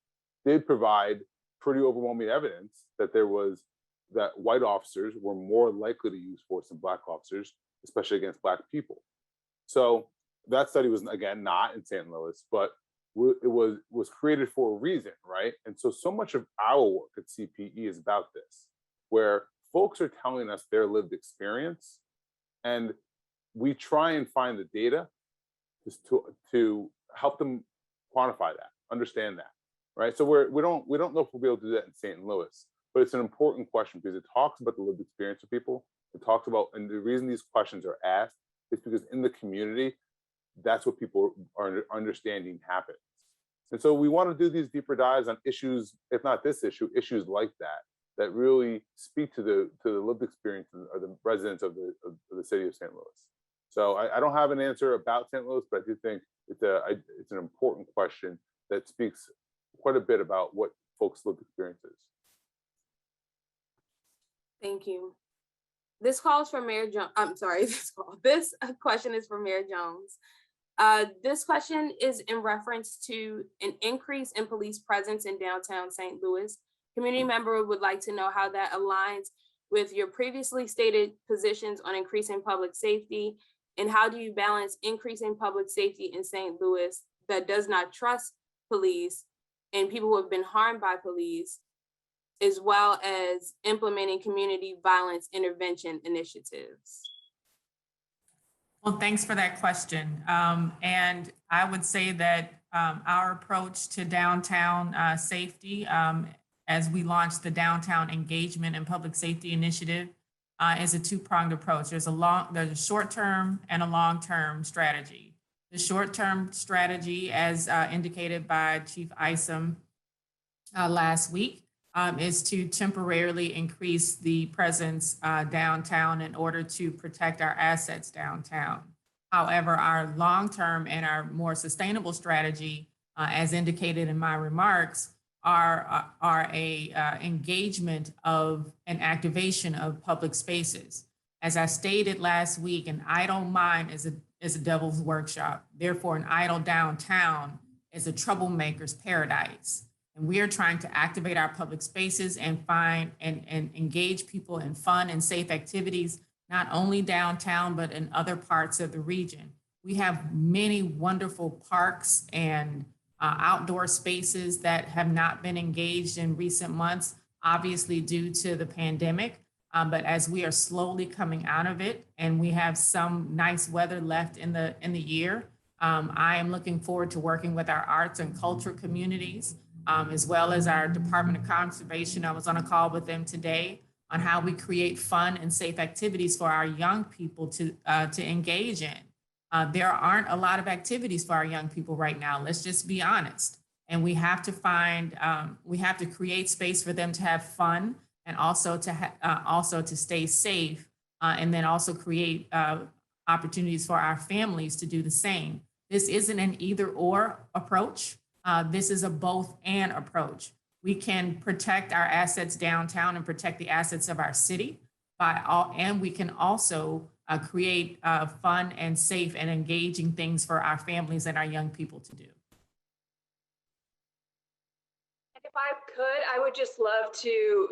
did provide pretty overwhelming evidence that white officers were more likely to use force than Black officers, especially against Black people. So that study was, again, not in St. Louis, but it was created for a reason, right? And so much of our work at CPE is about this, where folks are telling us their lived experience, and we try and find the data just to help them quantify that, understand that, right? So we don't know if we'll be able to do that in St. Louis, but it's an important question because it talks about the lived experience of people. It talks about, and the reason these questions are asked is because in the community, that's what people are understanding happens. And so we want to do these deeper dives on issues, if not this issue, issues like that really speak to the lived experience of the residents of the city of St. Louis. So I don't have an answer about St. Louis, but I do think it's an important question that speaks quite a bit about what folks' lived experience is. Thank you. This call is from Mayor Jones. I'm sorry, this question is from Mayor Jones. This question is in reference to an increase in police presence in downtown St. Louis. Community member would like to know how that aligns with your previously stated positions on increasing public safety, and how do you balance increasing public safety in St. Louis that does not trust police and people who have been harmed by police, as well as implementing community violence intervention initiatives? Well, thanks for that question. And I would say that our approach to downtown safety, as we launched the Downtown Engagement and Public Safety Initiative, is a two-pronged approach. There's a short-term and a long-term strategy. The short-term strategy, as indicated by Chief Isom last week, is to temporarily increase the presence downtown in order to protect our assets downtown. However, our long-term and our more sustainable strategy, as indicated in my remarks, are a engagement of an activation of public spaces. As I stated last week, an idle mind is a devil's workshop. Therefore, an idle downtown is a troublemaker's paradise. And we are trying to activate our public spaces and find and engage people in fun and safe activities, not only downtown, but in other parts of the region. We have many wonderful parks and outdoor spaces that have not been engaged in recent months, obviously due to the pandemic. But as we are slowly coming out of it and we have some nice weather left in the year, I am looking forward to working with our arts and culture communities, as well as our Department of Conservation. I was on a call with them today on how we create fun and safe activities for our young people to engage in. There aren't a lot of activities for our young people right now. Let's just be honest. And we have to create space for them to have fun and also to stay safe, and then also create opportunities for our families to do the same. This isn't an either or approach. This is a both and approach. We can protect our assets downtown and protect the assets of our city and we can also create fun and safe and engaging things for our families and our young people to do. If I could, I would just love to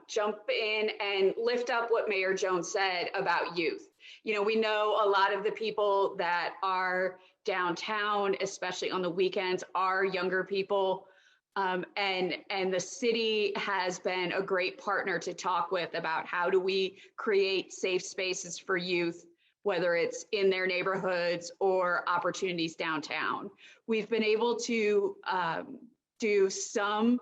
jump in and lift up what Mayor Jones said about youth. You know, we know a lot of the people that are downtown, especially on the weekends, are younger people. And the city has been a great partner to talk with about how do we create safe spaces for youth, whether it's in their neighborhoods or opportunities downtown. We've been able to do some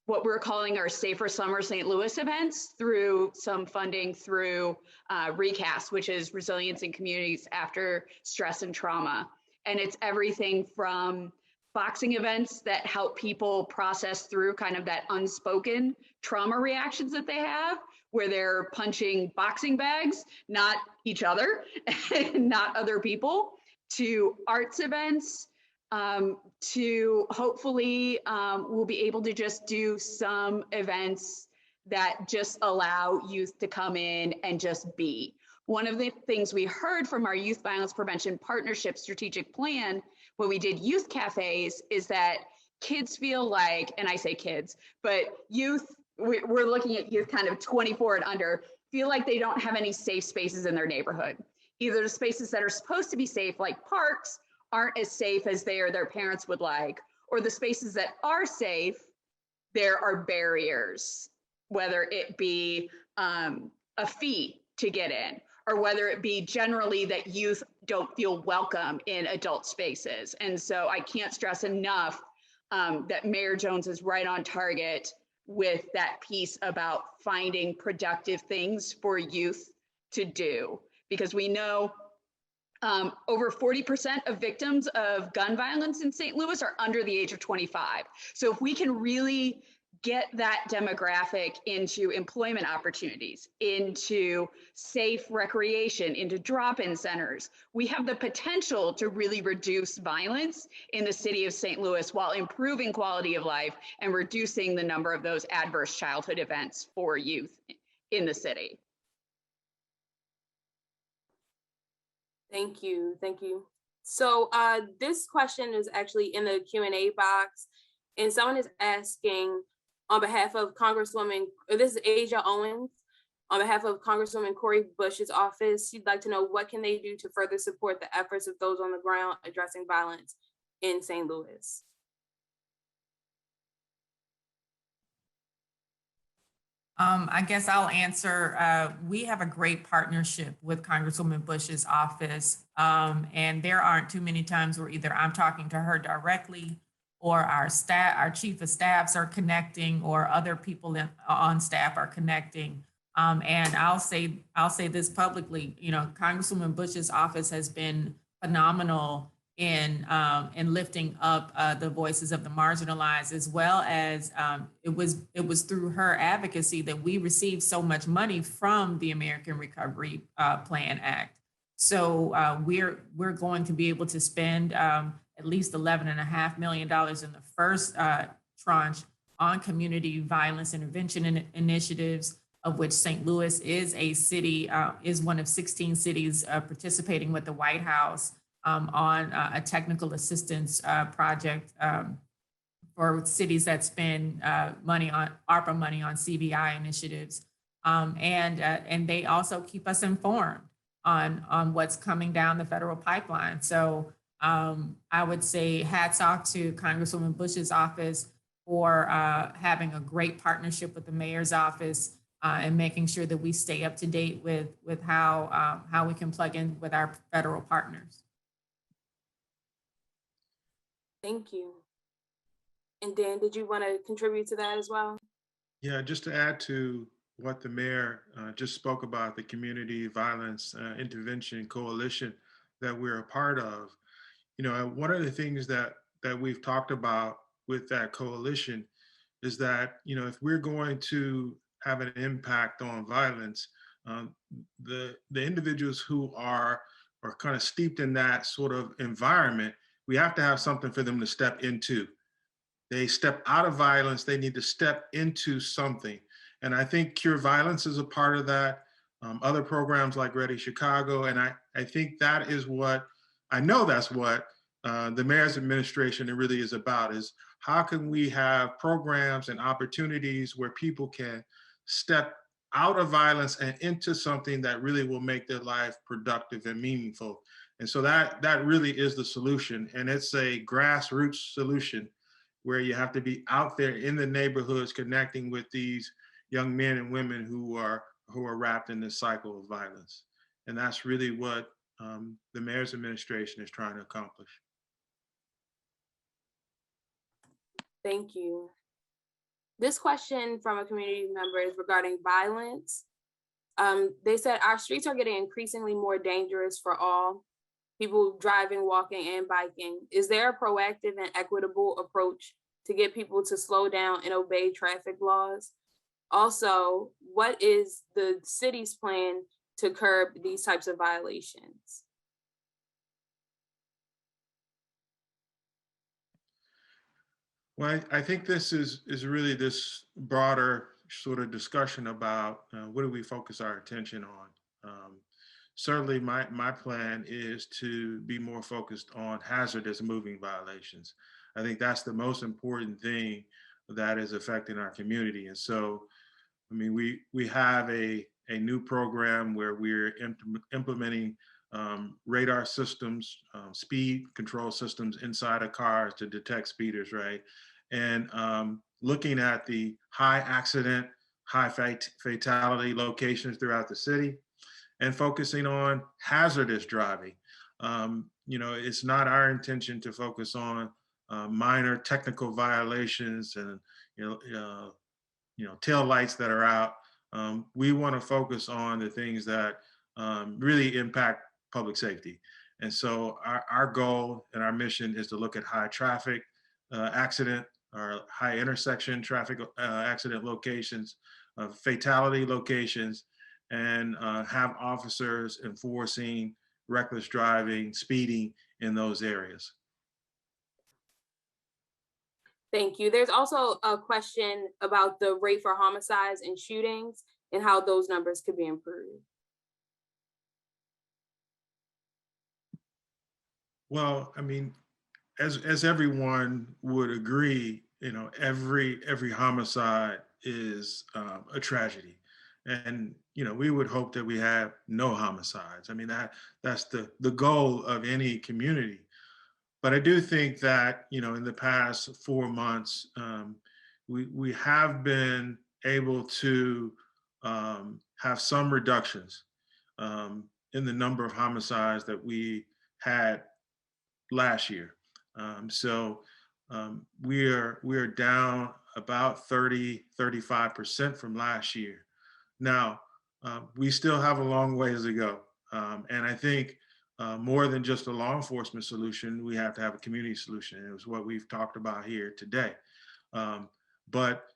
what we're calling our Safer Summer St. Louis events through some funding through RECAST, which is Resilience in Communities After Stress and Trauma. And it's everything from boxing events that help people process through kind of that unspoken trauma reactions that they have, where they're punching boxing bags, not each other, and not other people, to arts events, to hopefully we'll be able to just do some events that just allow youth to come in and just be. One of the things we heard from our Youth Violence Prevention Partnership Strategic Plan when we did youth cafes is that kids feel like, and I say kids, but youth, we're looking at youth kind of 24 and under, feel like they don't have any safe spaces in their neighborhood. Either the spaces that are supposed to be safe, like parks, aren't as safe as they or their parents would like, or the spaces that are safe, there are barriers, whether it be a fee to get in, or whether it be generally that youth don't feel welcome in adult spaces. And so I can't stress enough that Mayor Jones is right on target with that piece about finding productive things for youth to do, because we know over 40% of victims of gun violence in St. Louis are under the age of 25. So if we can really get that demographic into employment opportunities, into safe recreation, into drop-in centers, we have the potential to really reduce violence in the city of St. Louis while improving quality of life and reducing the number of those adverse childhood events for youth in the city. Thank you. Thank you. So this question is actually in the Q&A box, and someone is asking on behalf of Congresswoman, this is Asia Owens, on behalf of Congresswoman Cori Bush's office, she'd like to know what can they do to further support the efforts of those on the ground addressing violence in St. Louis. I guess I'll answer. We have a great partnership with Congresswoman Bush's office, and there aren't too many times where either I'm talking to her directly or our staff, our chief of staffs are connecting, or other people on staff are connecting. And I'll say this publicly, you know, Congresswoman Bush's office has been phenomenal in lifting up the voices of the marginalized, as well as it was through her advocacy that we received so much money from the American Recovery Plan Act. So we're going to be able to spend at least $11.5 million in the first tranche on community violence intervention initiatives, of which St. Louis is a city, is one of 16 cities participating with the White House on a technical assistance project for cities that spend money on ARPA money on CBI initiatives. And they also keep us informed on what's coming down the federal pipeline. So I would say hats off to Congresswoman Bush's office for having a great partnership with the mayor's office and making sure that we stay up to date with how we can plug in with our federal partners. Thank you. And Dan, did you want to contribute to that as well? Yeah, just to add to what the mayor just spoke about, the Community Violence Intervention Coalition that we're a part of. You know, one of the things that we've talked about with that coalition is that, you know, if we're going to have an impact on violence, the individuals who are kind of steeped in that sort of environment, we have to have something for them to step into. They step out of violence, they need to step into something. And I think Cure Violence is a part of that. Other programs like Ready Chicago. And I think that is what, I know that's what the mayor's administration really is about, is how can we have programs and opportunities where people can step out of violence and into something that really will make their life productive and meaningful. And so that really is the solution. And it's a grassroots solution where you have to be out there in the neighborhoods connecting with these young men and women who are wrapped in this cycle of violence. And that's really what the mayor's administration is trying to accomplish. Thank you. This question from a community member is regarding violence. They said, our streets are getting increasingly more dangerous for all people driving, walking, and biking. Is there a proactive and equitable approach to get people to slow down and obey traffic laws? Also, what is the city's plan to curb these types of violations? Well, I think this is really this broader sort of discussion about what do we focus our attention on. Certainly my plan is to be more focused on hazardous moving violations. I think that's the most important thing that is affecting our community. And so, I mean, we have a new program where we're implementing radar systems, speed control systems inside of cars to detect speeders, right? And looking at the high accident, high fatality locations throughout the city and focusing on hazardous driving. You know, it's not our intention to focus on minor technical violations and, you know, tail lights that are out. We want to focus on the things that really impact public safety. And so our goal and our mission is to look at high traffic accident or high intersection traffic accident locations, fatality locations, and have officers enforcing reckless driving, speeding in those areas. Thank you. There's also a question about the rate for homicides and shootings and how those numbers could be improved. Well, I mean, as everyone would agree, you know, every homicide is a tragedy. And, you know, we would hope that we have no homicides. I mean, that's the goal of any community. But I do think that, you know, in the past 4 months, we have been able to have some reductions in the number of homicides that we had last year. So we are down about 35% from last year. Now, we still have a long ways to go. And I think more than just a law enforcement solution, we have to have a community solution. It was what we've talked about here today. But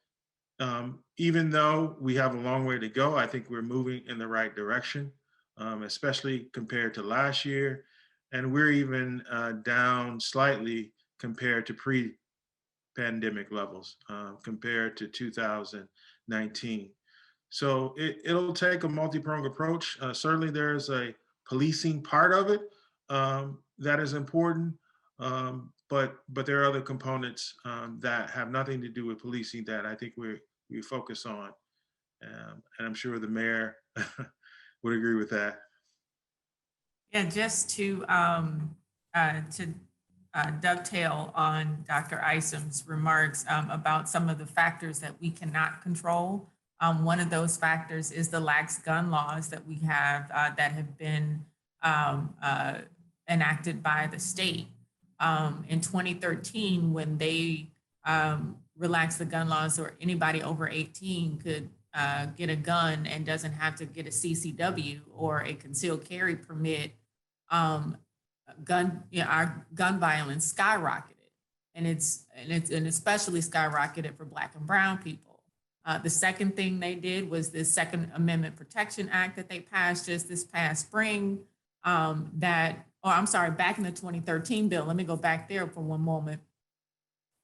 even though we have a long way to go, I think we're moving in the right direction, especially compared to last year. And we're even down slightly compared to pre-pandemic levels, compared to 2019. So it'll take a multi-pronged approach. Certainly there's a policing part of it that is important, but there are other components that have nothing to do with policing that I think we focus on. And I'm sure the mayor would agree with that. Yeah, just to dovetail on Dr. Isom's remarks about some of the factors that we cannot control. One of those factors is the lax gun laws that we have that have been enacted by the state. In 2013, when they relaxed the gun laws, or anybody over 18 could get a gun and doesn't have to get a CCW or a concealed carry permit, our gun violence skyrocketed, and it's especially skyrocketed for Black and Brown people. The second thing they did was the Second Amendment Protection Act that they passed just this past spring. Back in the 2013 bill. Let me go back there for one moment.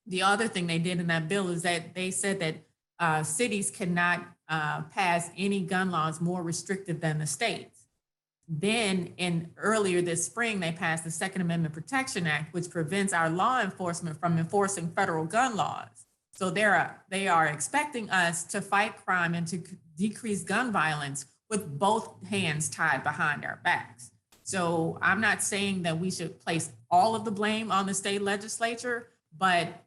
The other thing they did in that bill is that they said that cities cannot pass any gun laws more restrictive than the states. Then earlier this spring, they passed the Second Amendment Protection Act, which prevents our law enforcement from enforcing federal gun laws. So they are expecting us to fight crime and to decrease gun violence with both hands tied behind our backs. So I'm not saying that we should place all of the blame on the state legislature, but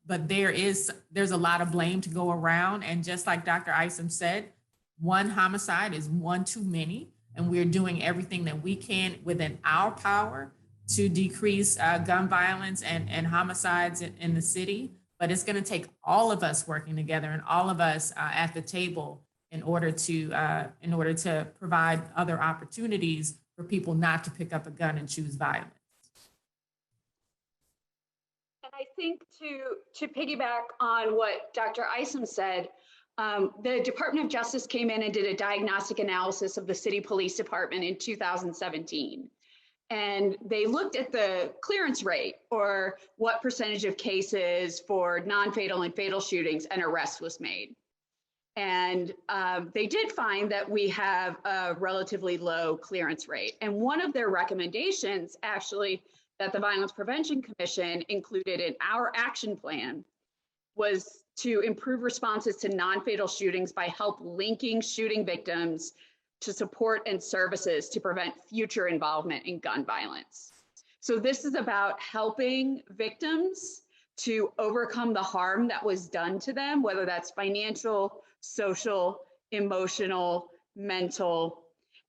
there's a lot of blame to go around. And just like Dr. Isom said, one homicide is one too many. And we're doing everything that we can within our power to decrease gun violence and homicides in the city. But it's going to take all of us working together and all of us at the table in order to provide other opportunities for people not to pick up a gun and choose violence. And I think to piggyback on what Dr. Isom said, the Department of Justice came in and did a diagnostic analysis of the city police department in 2017. And they looked at the clearance rate, or what percentage of cases for non-fatal and fatal shootings an arrest was made. And they did find that we have a relatively low clearance rate. And one of their recommendations, actually, that the Violence Prevention Commission included in our action plan was to improve responses to non-fatal shootings by help linking shooting victims to support and services to prevent future involvement in gun violence. So this is about helping victims to overcome the harm that was done to them, whether that's financial, social, emotional, mental,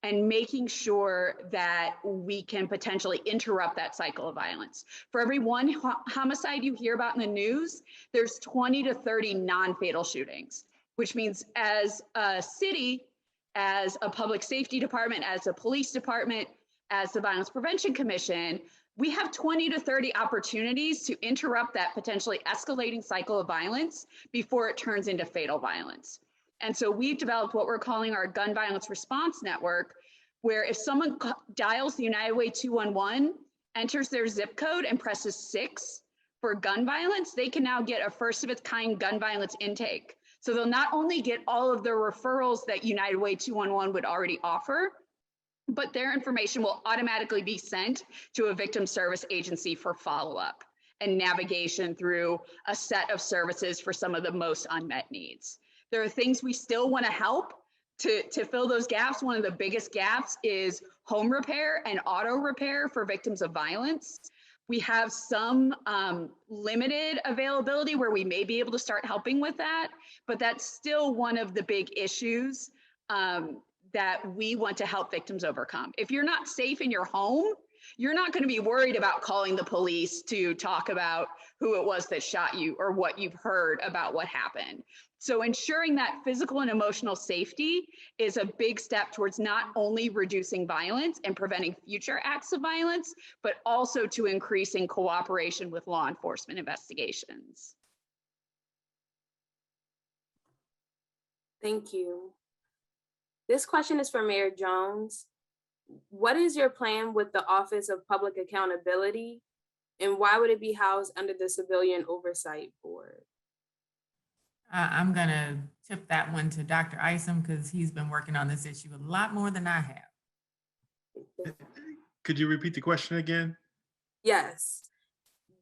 and making sure that we can potentially interrupt that cycle of violence. For every one homicide you hear about in the news, there's 20 to 30 non-fatal shootings, which means as a city, as a public safety department, as a police department, as the Violence Prevention Commission, we have 20 to 30 opportunities to interrupt that potentially escalating cycle of violence before it turns into fatal violence. And so we've developed what we're calling our gun violence response network, where if someone dials the United Way 211, enters their zip code and presses 6 for gun violence, they can now get a first of its kind gun violence intake. So they'll not only get all of the referrals that United Way 211 would already offer, but their information will automatically be sent to a victim service agency for follow-up and navigation through a set of services for some of the most unmet needs. There are things we still want to help to fill those gaps. One of the biggest gaps is home repair and auto repair for victims of violence. We have some limited availability where we may be able to start helping with that, but that's still one of the big issues that we want to help victims overcome. If you're not safe in your home, You're not going to be worried about calling the police to talk about who it was that shot you or what you've heard about what happened. So ensuring that physical and emotional safety is a big step towards not only reducing violence and preventing future acts of violence, but also to increasing cooperation with law enforcement investigations. Thank you. This question is for Mayor Jones. What is your plan with the Office of Public Accountability, and why would it be housed under the Civilian Oversight Board? I'm gonna tip that one to Dr. Isom because he's been working on this issue a lot more than I have. Could you repeat the question again? Yes.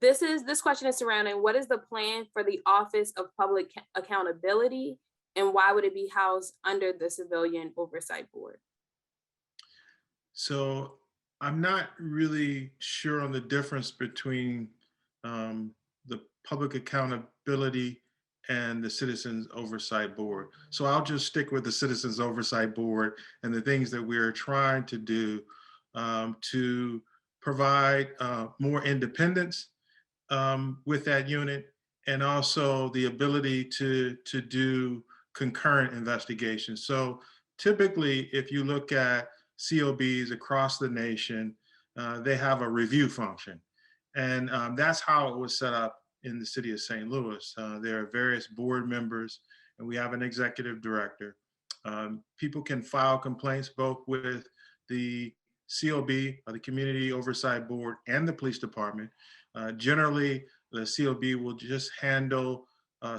This question is surrounding what is the plan for the Office of Public Accountability, and why would it be housed under the Civilian Oversight Board? So I'm not really sure on the difference between the public accountability and the Citizens Oversight Board. So I'll just stick with the Citizens Oversight Board and the things that we're trying to do to provide more independence with that unit, and also the ability to do concurrent investigations. So typically, if you look at COBs across the nation, they have a review function. And that's how it was set up in the city of St. Louis. There are various board members, and we have an executive director. People can file complaints both with the COB, or the Community Oversight Board, and the police department. Generally, the COB will just handle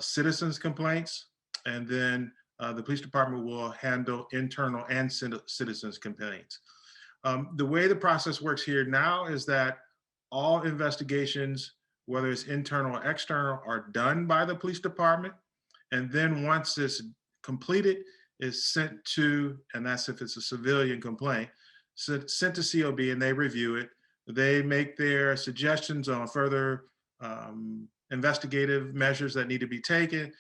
citizens' complaints, and then the police department will handle internal and citizens' complaints. The way the process works here now is that all investigations, whether it's internal or external, are done by the police department. And then once it's completed, it's sent to, and that's if it's a civilian complaint, sent to COB, and they review it. They make their suggestions on further investigative measures that need to be taken.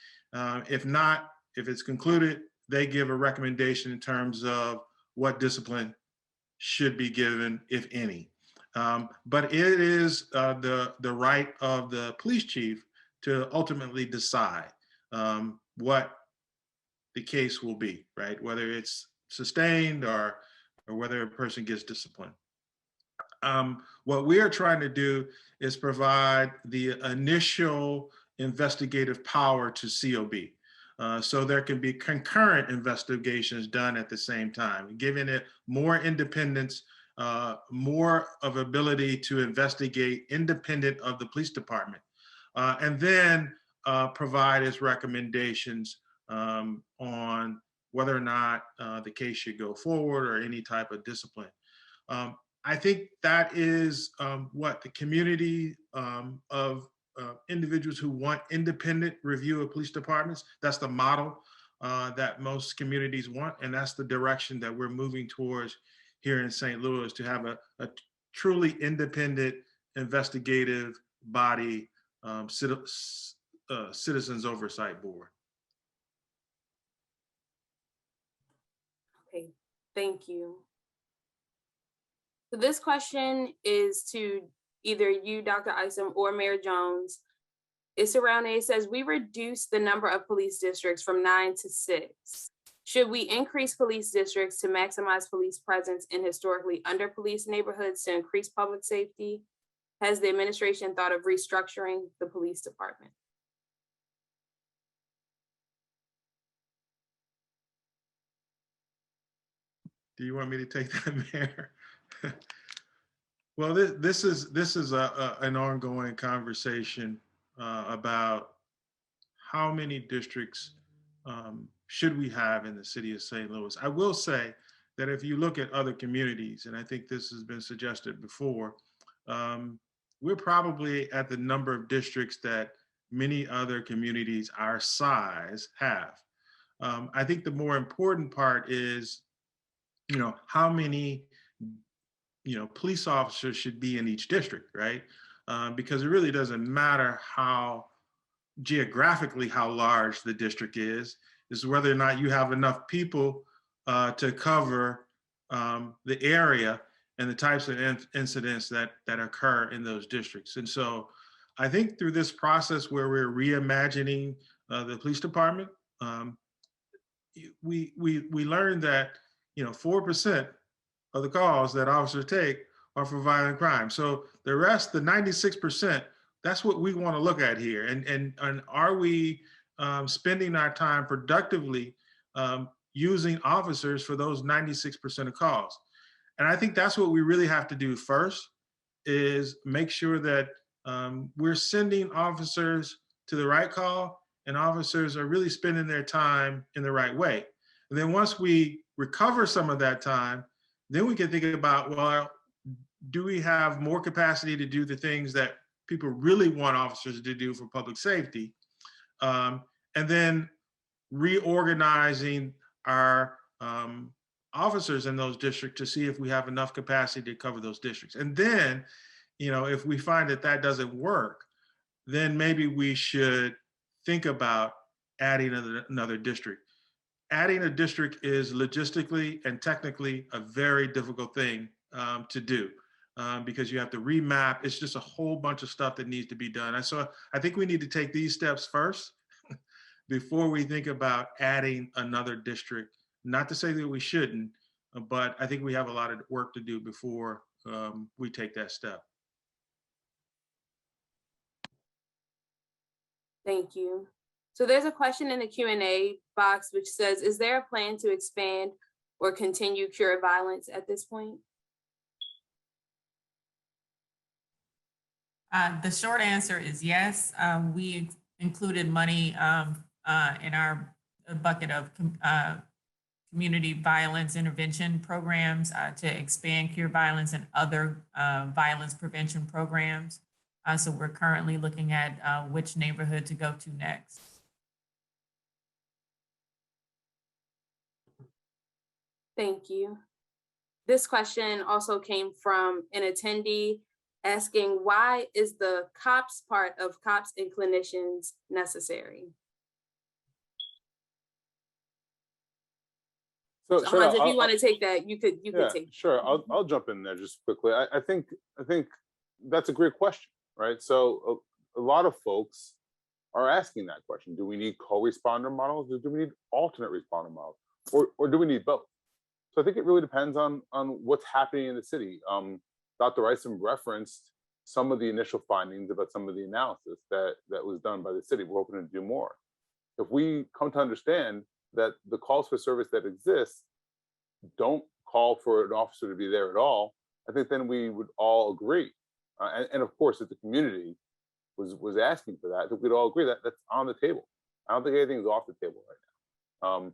If not, if it's concluded, they give a recommendation in terms of what discipline should be given, if any. But it is the right of the police chief to ultimately decide what the case will be, right? Whether it's sustained or whether a person gets disciplined. What we are trying to do is provide the initial investigative power to COB. So there can be concurrent investigations done at the same time, giving it more independence, more of ability to investigate independent of the police department, and then provide its recommendations on whether or not the case should go forward or any type of discipline. I think that is what the community of individuals who want independent review of police departments, that's the model that most communities want, and that's the direction that we're moving towards here in St. Louis, to have a truly independent investigative body, Citizens Oversight Board. Okay, thank you. So this question is to either you, Dr. Isom, or Mayor Jones. It's surrounding, it says, we reduced the number of police districts from 9 to 6. Should we increase police districts to maximize police presence in historically under-policed neighborhoods to increase public safety? Has the administration thought of restructuring the police department? Do you want me to take that, Mayor? Well, this is an ongoing conversation about how many districts should we have in the city of St. Louis. I will say that if you look at other communities, and I think this has been suggested before, we're probably at the number of districts that many other communities our size have. I think the more important part is, how many, police officers should be in each district, right? Because it really doesn't matter how geographically how large the district is whether or not you have enough people to cover the area. and the types of incidents that occur in those districts. And so I think through this process where we're reimagining the police department, we learned that 4% of the calls that officers take are for violent crime. So the rest, the 96%, that's what we want to look at here. And are we spending our time productively using officers for those 96% of calls? And I think that's what we really have to do first, is make sure that we're sending officers to the right call, and officers are really spending their time in the right way. And then once we recover some of that time, then we can think about, well, do we have more capacity to do the things that people really want officers to do for public safety? And then reorganizing our officers in those districts to see if we have enough capacity to cover those districts. And then, if we find that that doesn't work, then maybe we should think about adding another district. Adding a district is logistically and technically a very difficult thing to do because you have to remap. It's just a whole bunch of stuff that needs to be done. And so I think we need to take these steps first before we think about adding another district. Not to say that we shouldn't, but I think we have a lot of work to do before we take that step. Thank you. So there's a question in the Q&A box which says, is there a plan to expand or continue cure violence at this point? The short answer is yes. We included money in our bucket of community violence intervention programs to expand cure violence and other violence prevention programs. So we're currently looking at which neighborhood to go to next. Thank you. This question also came from an attendee asking, why is the cops part of cops and clinicians necessary? So Hans, if you want to take that, you could take. Sure, I'll jump in there just quickly. I think that's a great question, right? So a lot of folks are asking that question. Do we need co-responder models, or do we need alternate responder models, or do we need both? So I think it really depends on what's happening in the city. Dr. Isom referenced some of the initial findings about some of the analysis that was done by the city. We're hoping to do more. If we come to understand that the calls for service that exist don't call for an officer to be there at all, I think then we would all agree. And of course, if the community was asking for that, I think we'd all agree that that's on the table. I don't think anything's off the table right now.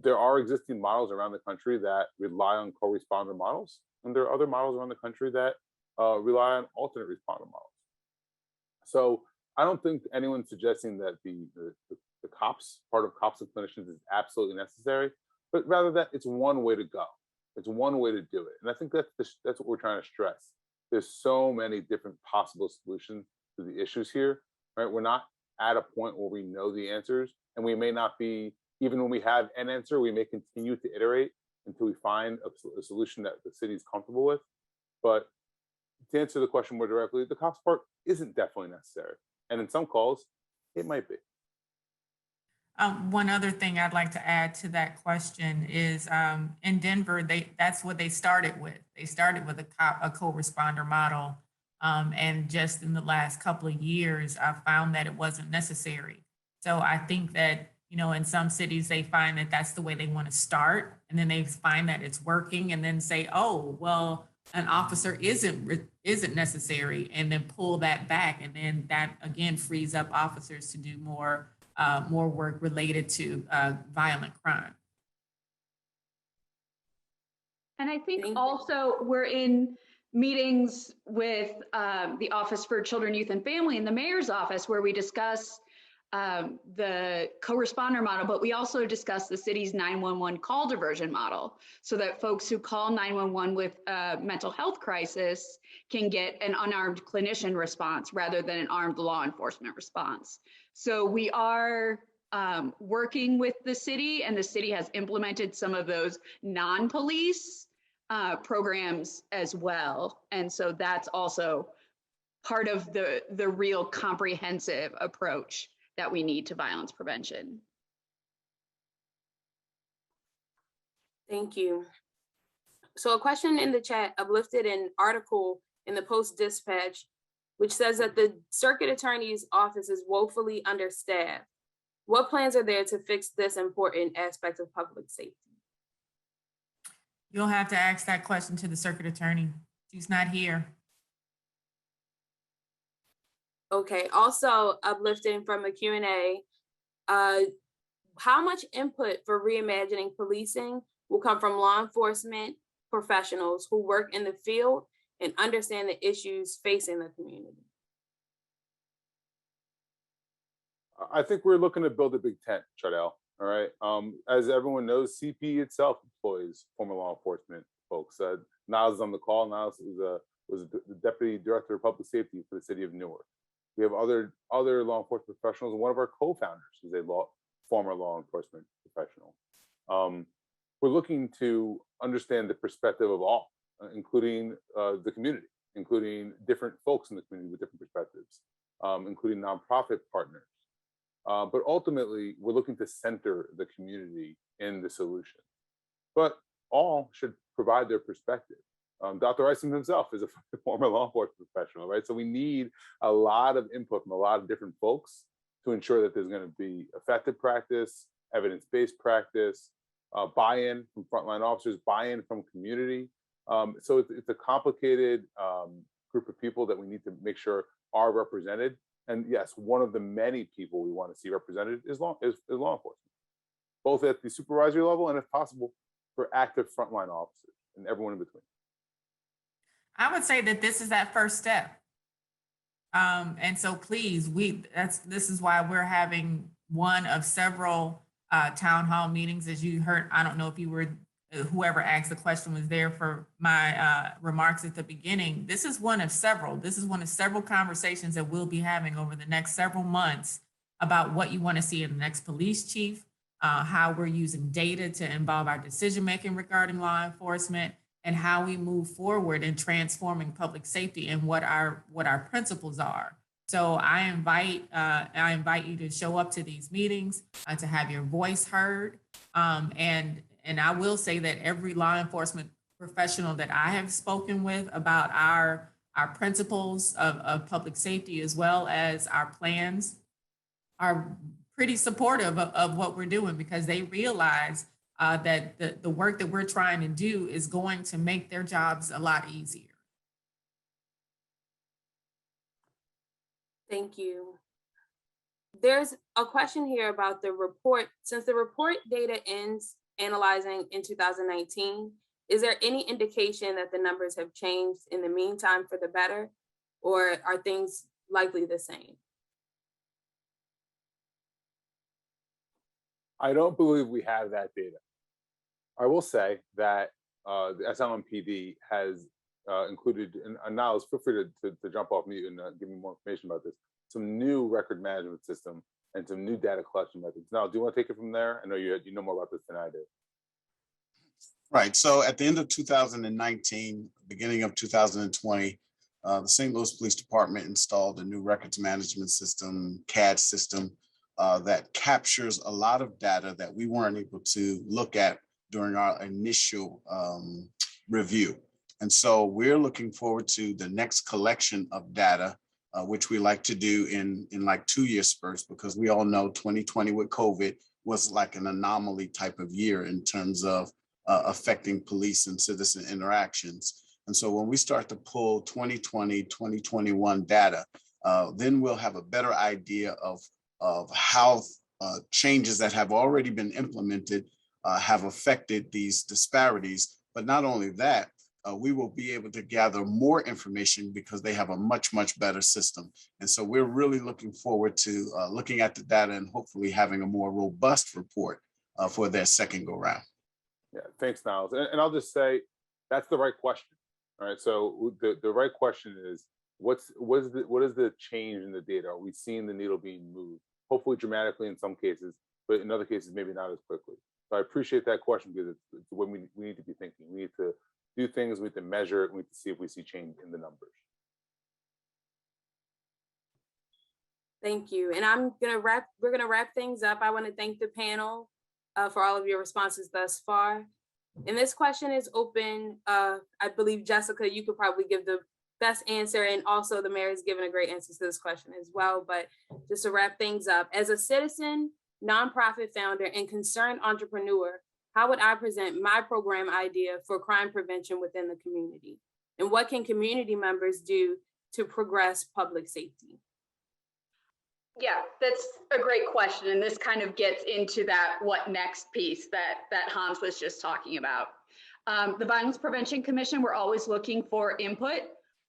There are existing models around the country that rely on co-responder models, and there are other models around the country that rely on alternate responder models. So I don't think anyone's suggesting that the cops, part of cops and clinicians, is absolutely necessary, but rather that it's one way to go. It's one way to do it. And I think that's what we're trying to stress. There's so many different possible solutions to the issues here, right? We're not at a point where we know the answers, and we may not be, even when we have an answer, we may continue to iterate until we find a solution that the city is comfortable with. But to answer the question more directly, the cops part isn't definitely necessary. And in some calls, it might be. One other thing I'd like to add to that question is in Denver, that's what they started with. They started with a co-responder model. And just in the last couple of years, I found that it wasn't necessary. So I think that, in some cities, they find that that's the way they want to start. And then they find that it's working and then say, oh, well, an officer isn't necessary, and then pull that back. And then that, again, frees up officers to do more work related to violent crime. And I think also we're in meetings with the Office for Children, Youth, and Family in the mayor's office, where we discuss the co-responder model, but we also discuss the city's 911 call diversion model, so that folks who call 911 with a mental health crisis can get an unarmed clinician response rather than an armed law enforcement response. So we are working with the city, and the city has implemented some of those non-police programs as well. And so that's also part of the real comprehensive approach that we need to violence prevention. Thank you. So a question in the chat uplifted an article in the Post-Dispatch, which says that the circuit attorney's office is woefully understaffed. What plans are there to fix this important aspect of public safety? You'll have to ask that question to the circuit attorney. She's not here. Okay, also uplifting from the Q&A, how much input for reimagining policing will come from law enforcement professionals who work in the field and understand the issues facing the community? I think we're looking to build a big tent, Chardell. All right. As everyone knows, CP itself employs former law enforcement folks. Niles is on the call. Niles was the Deputy Director of Public Safety for the city of Newark. We have other law enforcement professionals, and one of our co-founders is a former law enforcement professional. We're looking to understand the perspective of all, including the community, including different folks in the community with different perspectives, including nonprofit partners. But ultimately, we're looking to center the community in the solution. But all should provide their perspective. Dr. Isom himself is a former law enforcement professional, right? So we need a lot of input from a lot of different folks to ensure that there's going to be effective practice, evidence-based practice, buy-in from frontline officers, buy-in from community. So it's a complicated group of people that we need to make sure are represented. And yes, one of the many people we want to see represented is law enforcement, both at the supervisory level and, if possible, for active frontline officers and everyone in between. I would say that this is that first step. And so please, this is why we're having one of several town hall meetings. As you heard, I don't know if you were, whoever asked the question was there for my remarks at the beginning. This is one of several. This is one of several conversations that we'll be having over the next several months about what you want to see in the next police chief, how we're using data to involve our decision-making regarding law enforcement, and how we move forward in transforming public safety and what our principles are. So I invite you to show up to these meetings, to have your voice heard. And I will say that every law enforcement professional that I have spoken with about our principles of public safety, as well as our plans, are pretty supportive of what we're doing, because they realize that the work that we're trying to do is going to make their jobs a lot easier. Thank you. There's a question here about the report. Since the report data ends analyzing in 2019, is there any indication that the numbers have changed in the meantime for the better, or are things likely the same? I don't believe we have that data. I will say that the SLMPD has included, and Niles, feel free to jump off mute and give me more information about this, some new record management system and some new data collection methods. Now, do you want to take it from there? I know you know more about this than I do. Right. So at the end of 2019, beginning of 2020, the St. Louis Police Department installed a new records management system, CAD system, that captures a lot of data that we weren't able to look at during our initial review. And so we're looking forward to the next collection of data, which we like to do in like 2-year spurts, because we all know 2020 with COVID was like an anomaly type of year in terms of affecting police and citizen interactions. And so when we start to pull 2020, 2021 data, then we'll have a better idea of how changes that have already been implemented have affected these disparities. But not only that, we will be able to gather more information because they have a much, much better system. And so we're really looking forward to looking at the data and hopefully having a more robust report for their second go round. Yeah, thanks, Niles. And I'll just say, that's the right question. All right, so the right question is, what is the change in the data? Are we seeing the needle being moved? Hopefully dramatically in some cases, but in other cases, maybe not as quickly. So I appreciate that question, because it's what we need to be thinking. We need to do things, we need to measure it, we need to see if we see change in the numbers. Thank you. And we're gonna wrap things up. I want to thank the panel for all of your responses thus far. And this question is open. I believe, Jessica, you could probably give the best answer, and also the mayor has given a great answer to this question as well. But just to wrap things up, as a citizen, nonprofit founder, and concerned entrepreneur, how would I present my program idea for crime prevention within the community? And what can community members do to progress public safety? Yeah, that's a great question. And this kind of gets into that what next piece that Hans was just talking about. The Violence Prevention Commission, we're always looking for input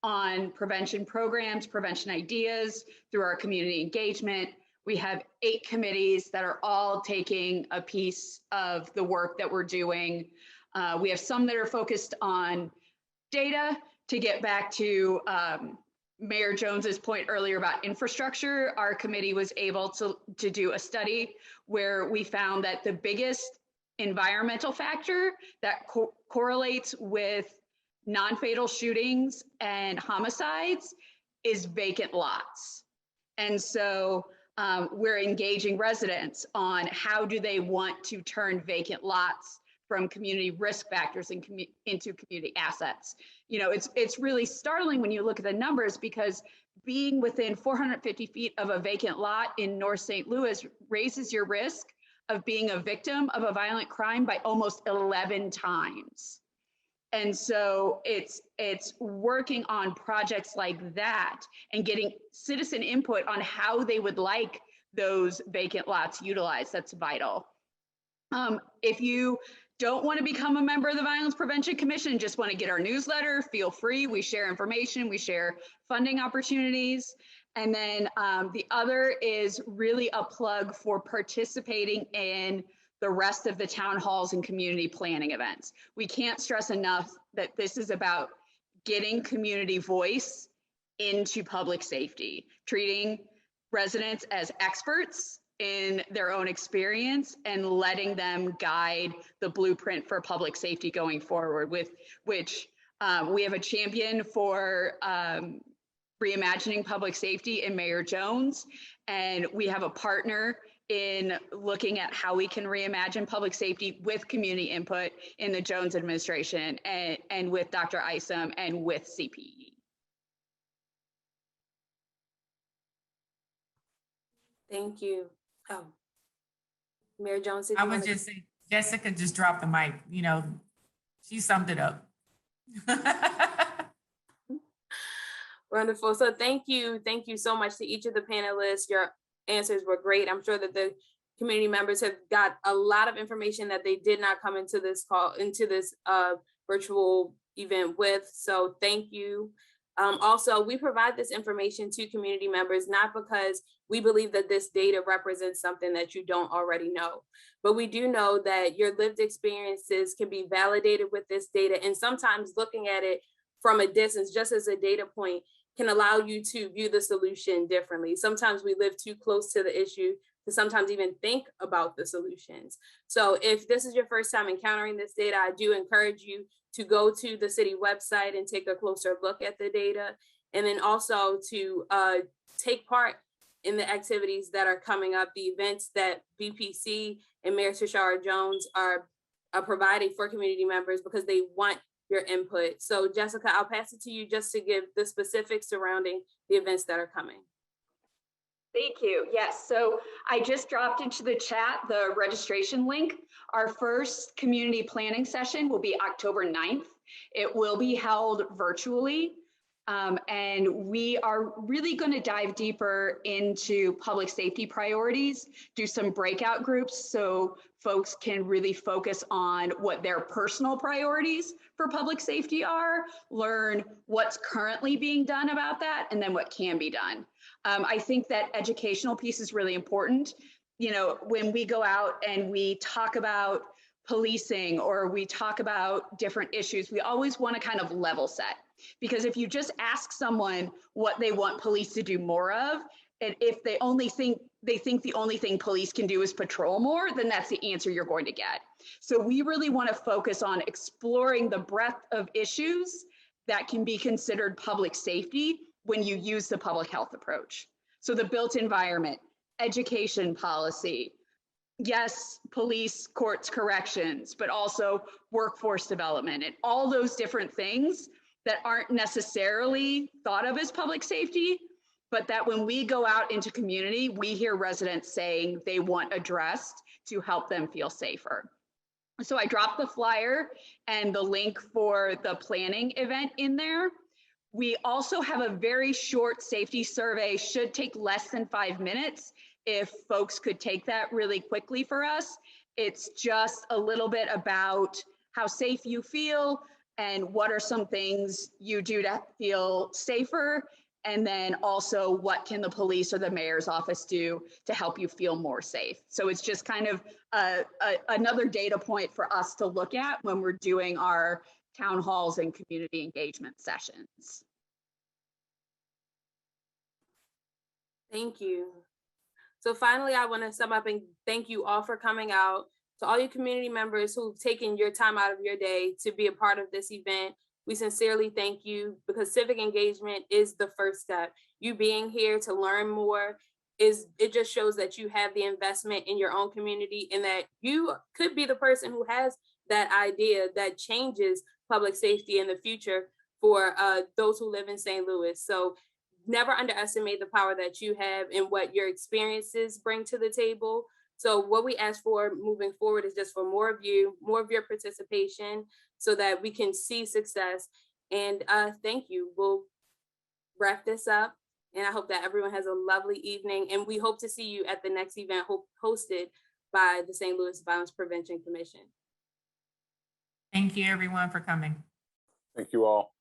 on prevention programs, prevention ideas through our community engagement. We have 8 committees that are all taking a piece of the work that we're doing. We have some that are focused on data. To get back to Mayor Jones's point earlier about infrastructure, our committee was able to do a study where we found that the biggest environmental factor that correlates with non-fatal shootings and homicides is vacant lots. And so we're engaging residents on how do they want to turn vacant lots from community risk factors into community assets. You know, it's really startling when you look at the numbers, because being within 450 feet of a vacant lot in North St. Louis raises your risk of being a victim of a violent crime by almost 11 times. And so it's working on projects like that and getting citizen input on how they would like those vacant lots utilized. That's vital. If you don't want to become a member of the Violence Prevention Commission, just want to get our newsletter, feel free. We share information, we share funding opportunities. And then the other is really a plug for participating in the rest of the town halls and community planning events. We can't stress enough that this is about getting community voice into public safety, treating residents as experts in their own experience and letting them guide the blueprint for public safety going forward, with which we have a champion for reimagining public safety in Mayor Jones. And we have a partner in looking at how we can reimagine public safety with community input in the Jones administration and with Dr. Isom and with CPE. Thank you. Oh, Mayor Jones, I would just say, Jessica just dropped the mic, you know, she summed it up. Wonderful. So thank you so much to each of the panelists. Your answers were great. I'm sure that the community members have got a lot of information that they did not come into this virtual event with. So thank you. Also, we provide this information to community members, not because we believe that this data represents something that you don't already know, but we do know that your lived experiences can be validated with this data. And sometimes looking at it from a distance, just as a data point, can allow you to view the solution differently. Sometimes we live too close to the issue to sometimes even think about the solutions. So if this is your first time encountering this data, I do encourage you to go to the city website and take a closer look at the data. And then also to take part in the activities that are coming up, the events that VPC and Mayor Tashara Jones are providing for community members, because they want your input. So Jessica, I'll pass it to you just to give the specifics surrounding the events that are coming. Thank you. Yes, so I just dropped into the chat the registration link. Our first community planning session will be October 9th. It will be held virtually. And we are really going to dive deeper into public safety priorities, do some breakout groups so folks can really focus on what their personal priorities for public safety are, learn what's currently being done about that, and then what can be done. I think that educational piece is really important. You know, when we go out and we talk about policing or we talk about different issues, we always want to kind of level set. Because if you just ask someone what they want police to do more of, And if they think the only thing police can do is patrol more, then that's the answer you're going to get. So we really want to focus on exploring the breadth of issues that can be considered public safety when you use the public health approach. So the built environment, education policy, yes, police, courts, corrections, but also workforce development and all those different things that aren't necessarily thought of as public safety, but that when we go out into community, we hear residents saying they want addressed to help them feel safer. So I dropped the flyer and the link for the planning event in there. We also have a very short safety survey, should take less than 5 minutes if folks could take that really quickly for us. It's just a little bit about how safe you feel and what are some things you do to feel safer. And then also what can the police or the mayor's office do to help you feel more safe? So it's just kind of another data point for us to look at when we're doing our town halls and community engagement sessions. Thank you. So finally, I want to sum up and thank you all for coming out. To all you community members who've taken your time out of your day to be a part of this event, we sincerely thank you, because civic engagement is the first step. You being here to learn more it just shows that you have the investment in your own community and that you could be the person who has that idea that changes public safety in the future for those who live in St. Louis. So never underestimate the power that you have and what your experiences bring to the table. So what we ask for moving forward is just for more of you, more of your participation so that we can see success. And thank you. We'll wrap this up. And I hope that everyone has a lovely evening. And we hope to see you at the next event hosted by the St. Louis Violence Prevention Commission. Thank you, everyone, for coming. Thank you all.